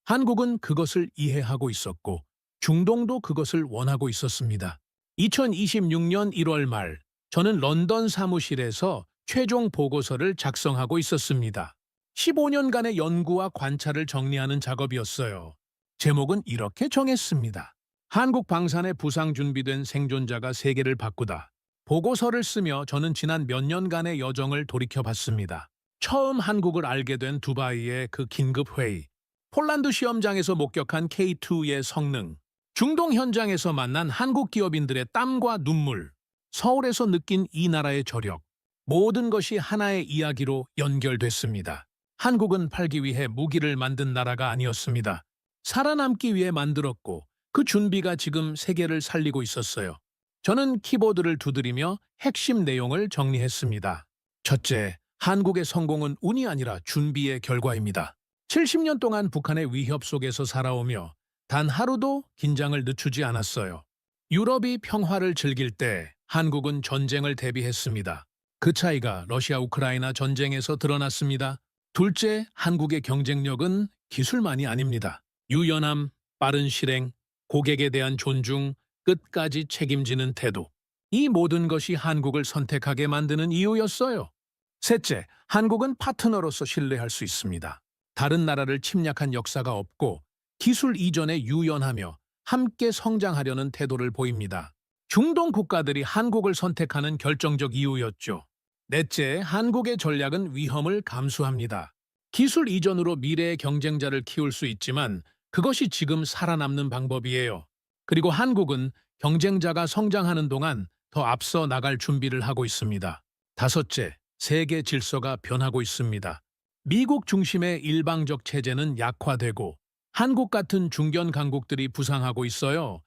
한국은 그것을 이해하고 있었고 중동도 그것을 원하고 있었습니다. 2026년 1월 말 저는 런던 사무실에서 최종 보고서를 작성하고 있었습니다. 15년간의 연구와 관찰을 정리하는 작업이었어요. 제목은 이렇게 정했습니다. 한국 방산의 부상 준비된 생존자가 세계를 바꾸다. 보고서를 쓰며 저는 지난 몇 년간의 여정을 돌이켜봤습니다. 처음 한국을 알게 된 두바이의 그 긴급 회의, 폴란드 시험장에서 목격한 K2의 성능, 중동 현장에서 만난 한국 기업인들의 땀과 눈물, 서울에서 느낀 이 나라의 저력, 모든 것이 하나의 이야기로 연결됐습니다. 한국은 팔기 위해 무기를 만든 나라가 아니었습니다. 살아남기 위해 만들었고 그 준비가 지금 세계를 살리고 있었어요. 저는 키보드를 두드리며 핵심 내용을 정리했습니다. 첫째, 한국의 성공은 운이 아니라 준비의 결과입니다. 70년 동안 북한의 위협 속에서 살아오며 단 하루도 긴장을 늦추지 않았어요. 유럽이 평화를 즐길 때 한국은 전쟁을 대비했습니다. 그 차이가 러시아 우크라이나 전쟁에서 드러났습니다. 둘째, 한국의 경쟁력은 기술만이 아닙니다. 유연함, 빠른 실행, 고객에 대한 존중, 끝까지 책임지는 태도. 이 모든 것이 한국을 선택하게 만드는 이유였어요. 셋째, 한국은 파트너로서 신뢰할 수 있습니다. 다른 나라를 침략한 역사가 없고 기술 이전에 유연하며 함께 성장하려는 태도를 보입니다. 중동 국가들이 한국을 선택하는 결정적 이유였죠. 넷째, 한국의 전략은 위험을 감수합니다. 기술 이전으로 미래의 경쟁자를 키울 수 있지만 그것이 지금 살아남는 방법이에요. 그리고 한국은 경쟁자가 성장하는 동안 더 앞서 나갈 준비를 하고 있습니다. 다섯째, 세계 질서가 변하고 있습니다. 미국 중심의 일방적 체제는 약화되고 한국 같은 중견 강국들이 부상하고 있어요.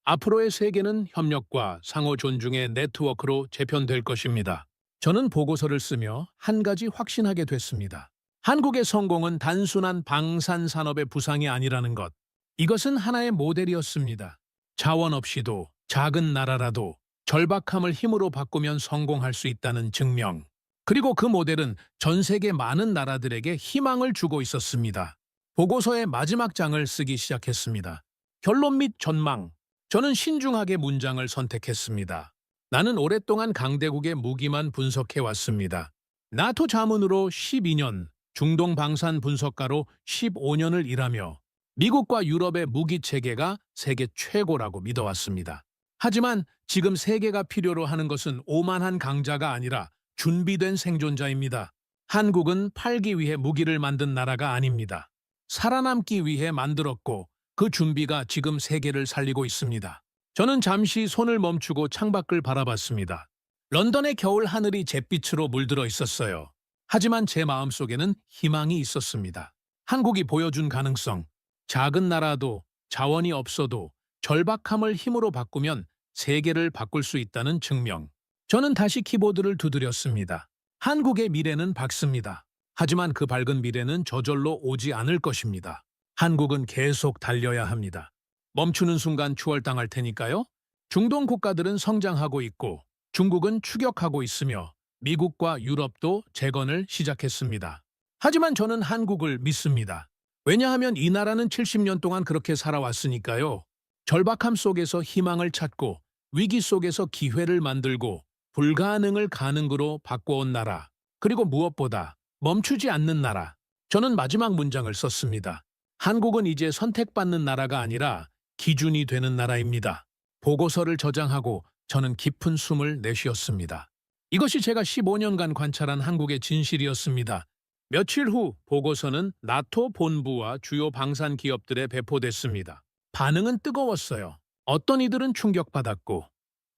앞으로의 세계는 협력과 상호 존중의 네트워크로 재편될 것입니다. 저는 보고서를 쓰며 한 가지 확신하게 됐습니다. 한국의 성공은 단순한 방산 산업의 부상이 아니라는 것. 이것은 하나의 모델이었습니다. 자원 없이도 작은 나라라도 절박함을 힘으로 바꾸면 성공할 수 있다는 증명. 그리고 그 모델은 전 세계 많은 나라들에게 희망을 주고 있었습니다. 보고서의 마지막 장을 쓰기 시작했습니다. 결론 및 전망. 저는 신중하게 문장을 선택했습니다. 나는 오랫동안 강대국의 무기만 분석해왔습니다. 나토 자문으로 12년, 중동 방산 분석가로 15년을 일하며 미국과 유럽의 무기 체계가 세계 최고라고 믿어왔습니다. 하지만 지금 세계가 필요로 하는 것은 오만한 강자가 아니라 준비된 생존자입니다. 한국은 팔기 위해 무기를 만든 나라가 아닙니다. 살아남기 위해 만들었고 그 준비가 지금 세계를 살리고 있습니다. 저는 잠시 손을 멈추고 창밖을 바라봤습니다. 런던의 겨울 하늘이 잿빛으로 물들어 있었어요. 하지만 제 마음속에는 희망이 있었습니다. 한국이 보여준 가능성, 작은 나라도 자원이 없어도 절박함을 힘으로 바꾸면 세계를 바꿀 수 있다는 증명. 저는 다시 키보드를 두드렸습니다. 한국의 미래는 밝습니다. 하지만 그 밝은 미래는 저절로 오지 않을 것입니다. 한국은 계속 달려야 합니다. 멈추는 순간 추월당할 테니까요. 중동 국가들은 성장하고 있고 중국은 추격하고 있으며 미국과 유럽도 재건을 시작했습니다. 하지만 저는 한국을 믿습니다. 왜냐하면 이 나라는 70년 동안 그렇게 살아왔으니까요. 절박함 속에서 희망을 찾고 위기 속에서 기회를 만들고 불가능을 가능으로 바꿔온 나라. 그리고 무엇보다 멈추지 않는 나라. 저는 마지막 문장을 썼습니다. 한국은 이제 선택받는 나라가 아니라 기준이 되는 나라입니다. 보고서를 저장하고 저는 깊은 숨을 내쉬었습니다. 이것이 제가 15년간 관찰한 한국의 진실이었습니다. 며칠 후 보고서는 나토 본부와 주요 방산 기업들에 배포됐습니다. 반응은 뜨거웠어요. 어떤 이들은 충격받았고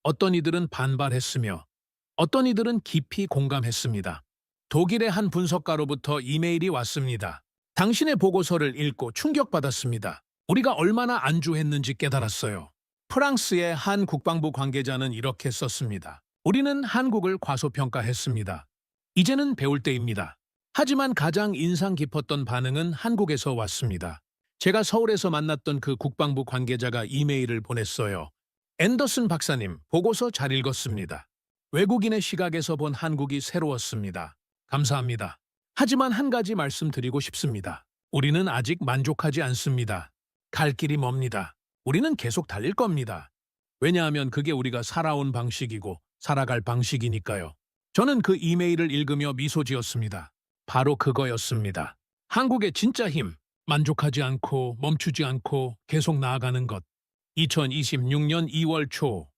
어떤 이들은 반발했으며 어떤 이들은 깊이 공감했습니다. 독일의 한 분석가로부터 이메일이 왔습니다. 당신의 보고서를 읽고 충격받았습니다. 우리가 얼마나 안주했는지 깨달았어요. 프랑스의 한 국방부 관계자는 이렇게 썼습니다. 우리는 한국을 과소평가했습니다. 이제는 배울 때입니다. 하지만 가장 인상 깊었던 반응은 한국에서 왔습니다. 제가 서울에서 만났던 그 국방부 관계자가 이메일을 보냈어요. 앤더슨 박사님, 보고서 잘 읽었습니다. 외국인의 시각에서 본 한국이 새로웠습니다. 감사합니다. 하지만 한 가지 말씀드리고 싶습니다. 우리는 아직 만족하지 않습니다. 갈 길이 멉니다. 우리는 계속 달릴 겁니다. 왜냐하면 그게 우리가 살아온 방식이고 살아갈 방식이니까요. 저는 그 이메일을 읽으며 미소 지었습니다. 바로 그거였습니다. 한국의 진짜 힘, 만족하지 않고 멈추지 않고 계속 나아가는 것. 2026년 2월 초,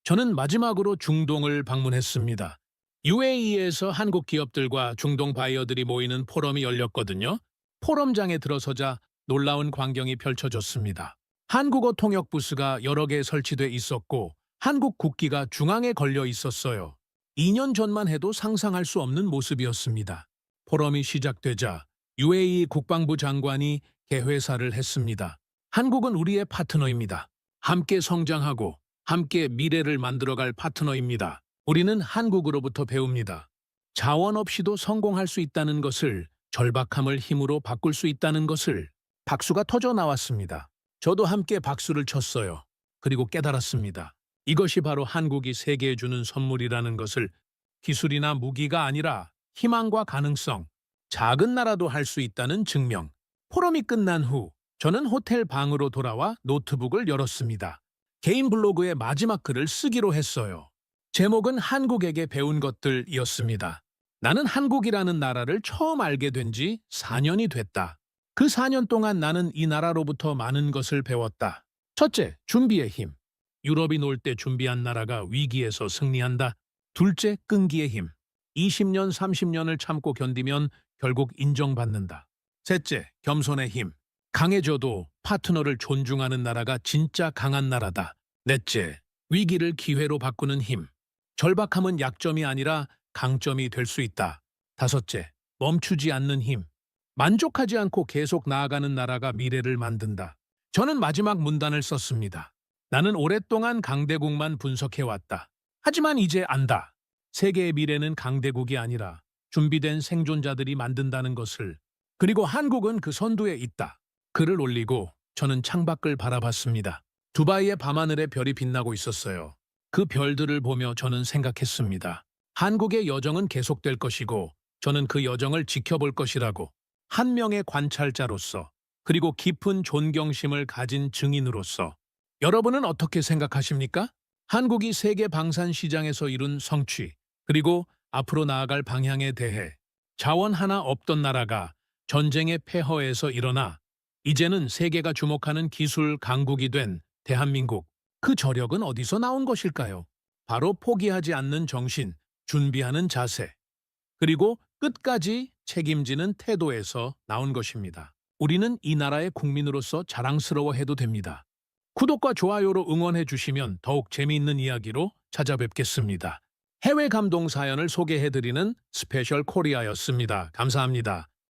저는 마지막으로 중동을 방문했습니다. UAE에서 한국 기업들과 중동 바이어들이 모이는 포럼이 열렸거든요. 포럼장에 들어서자 놀라운 광경이 펼쳐졌습니다. 한국어 통역 부스가 여러 개 설치돼 있었고 한국 국기가 중앙에 걸려 있었어요. 2년 전만 해도 상상할 수 없는 모습이었습니다. 포럼이 시작되자 UAE 국방부 장관이 개회사를 했습니다. 한국은 우리의 파트너입니다. 함께 성장하고 함께 미래를 만들어갈 파트너입니다. 우리는 한국으로부터 배웁니다. 자원 없이도 성공할 수 있다는 것을, 절박함을 힘으로 바꿀 수 있다는 것을. 박수가 터져 나왔습니다. 저도 함께 박수를 쳤어요. 그리고 깨달았습니다. 이것이 바로 한국이 세계에 주는 선물이라는 것을. 기술이나 무기가 아니라 희망과 가능성, 작은 나라도 할 수 있다는 증명. 포럼이 끝난 후 저는 호텔 방으로 돌아와 노트북을 열었습니다. 개인 블로그의 마지막 글을 쓰기로 했어요. 제목은 한국에게 배운 것들이었습니다. 나는 한국이라는 나라를 처음 알게 된 지 4년이 됐다. 그 4년 동안 나는 이 나라로부터 많은 것을 배웠다. 첫째, 준비의 힘. 유럽이 놀 때 준비한 나라가 위기에서 승리한다. 둘째, 끈기의 힘. 20년, 30년을 참고 견디면 결국 인정받는다. 셋째, 겸손의 힘. 강해져도 파트너를 존중하는 나라가 진짜 강한 나라다. 넷째, 위기를 기회로 바꾸는 힘. 절박함은 약점이 아니라 강점이 될 수 있다. 다섯째, 멈추지 않는 힘. 만족하지 않고 계속 나아가는 나라가 미래를 만든다. 저는 마지막 문단을 썼습니다. 나는 오랫동안 강대국만 분석해왔다. 하지만 이제 안다. 세계의 미래는 강대국이 아니라 준비된 생존자들이 만든다는 것을. 그리고 한국은 그 선두에 있다. 글을 올리고 저는 창밖을 바라봤습니다. 두바이의 밤하늘에 별이 빛나고 있었어요. 그 별들을 보며 저는 생각했습니다. 한국의 여정은 계속될 것이고 저는 그 여정을 지켜볼 것이라고. 한 명의 관찰자로서, 그리고 깊은 존경심을 가진 증인으로서. 여러분은 어떻게 생각하십니까? 한국이 세계 방산 시장에서 이룬 성취, 그리고 앞으로 나아갈 방향에 대해. 자원 하나 없던 나라가 전쟁의 폐허에서 일어나 이제는 세계가 주목하는 기술 강국이 된 대한민국. 그 저력은 어디서 나온 것일까요? 바로 포기하지 않는 정신, 준비하는 자세, 그리고 끝까지 책임지는 태도에서 나온 것입니다. 우리는 이 나라의 국민으로서 자랑스러워해도 됩니다. 구독과 좋아요로 응원해 주시면 더욱 재미있는 이야기로 찾아뵙겠습니다. 해외 감동 사연을 소개해드리는 스페셜 코리아였습니다. 감사합니다.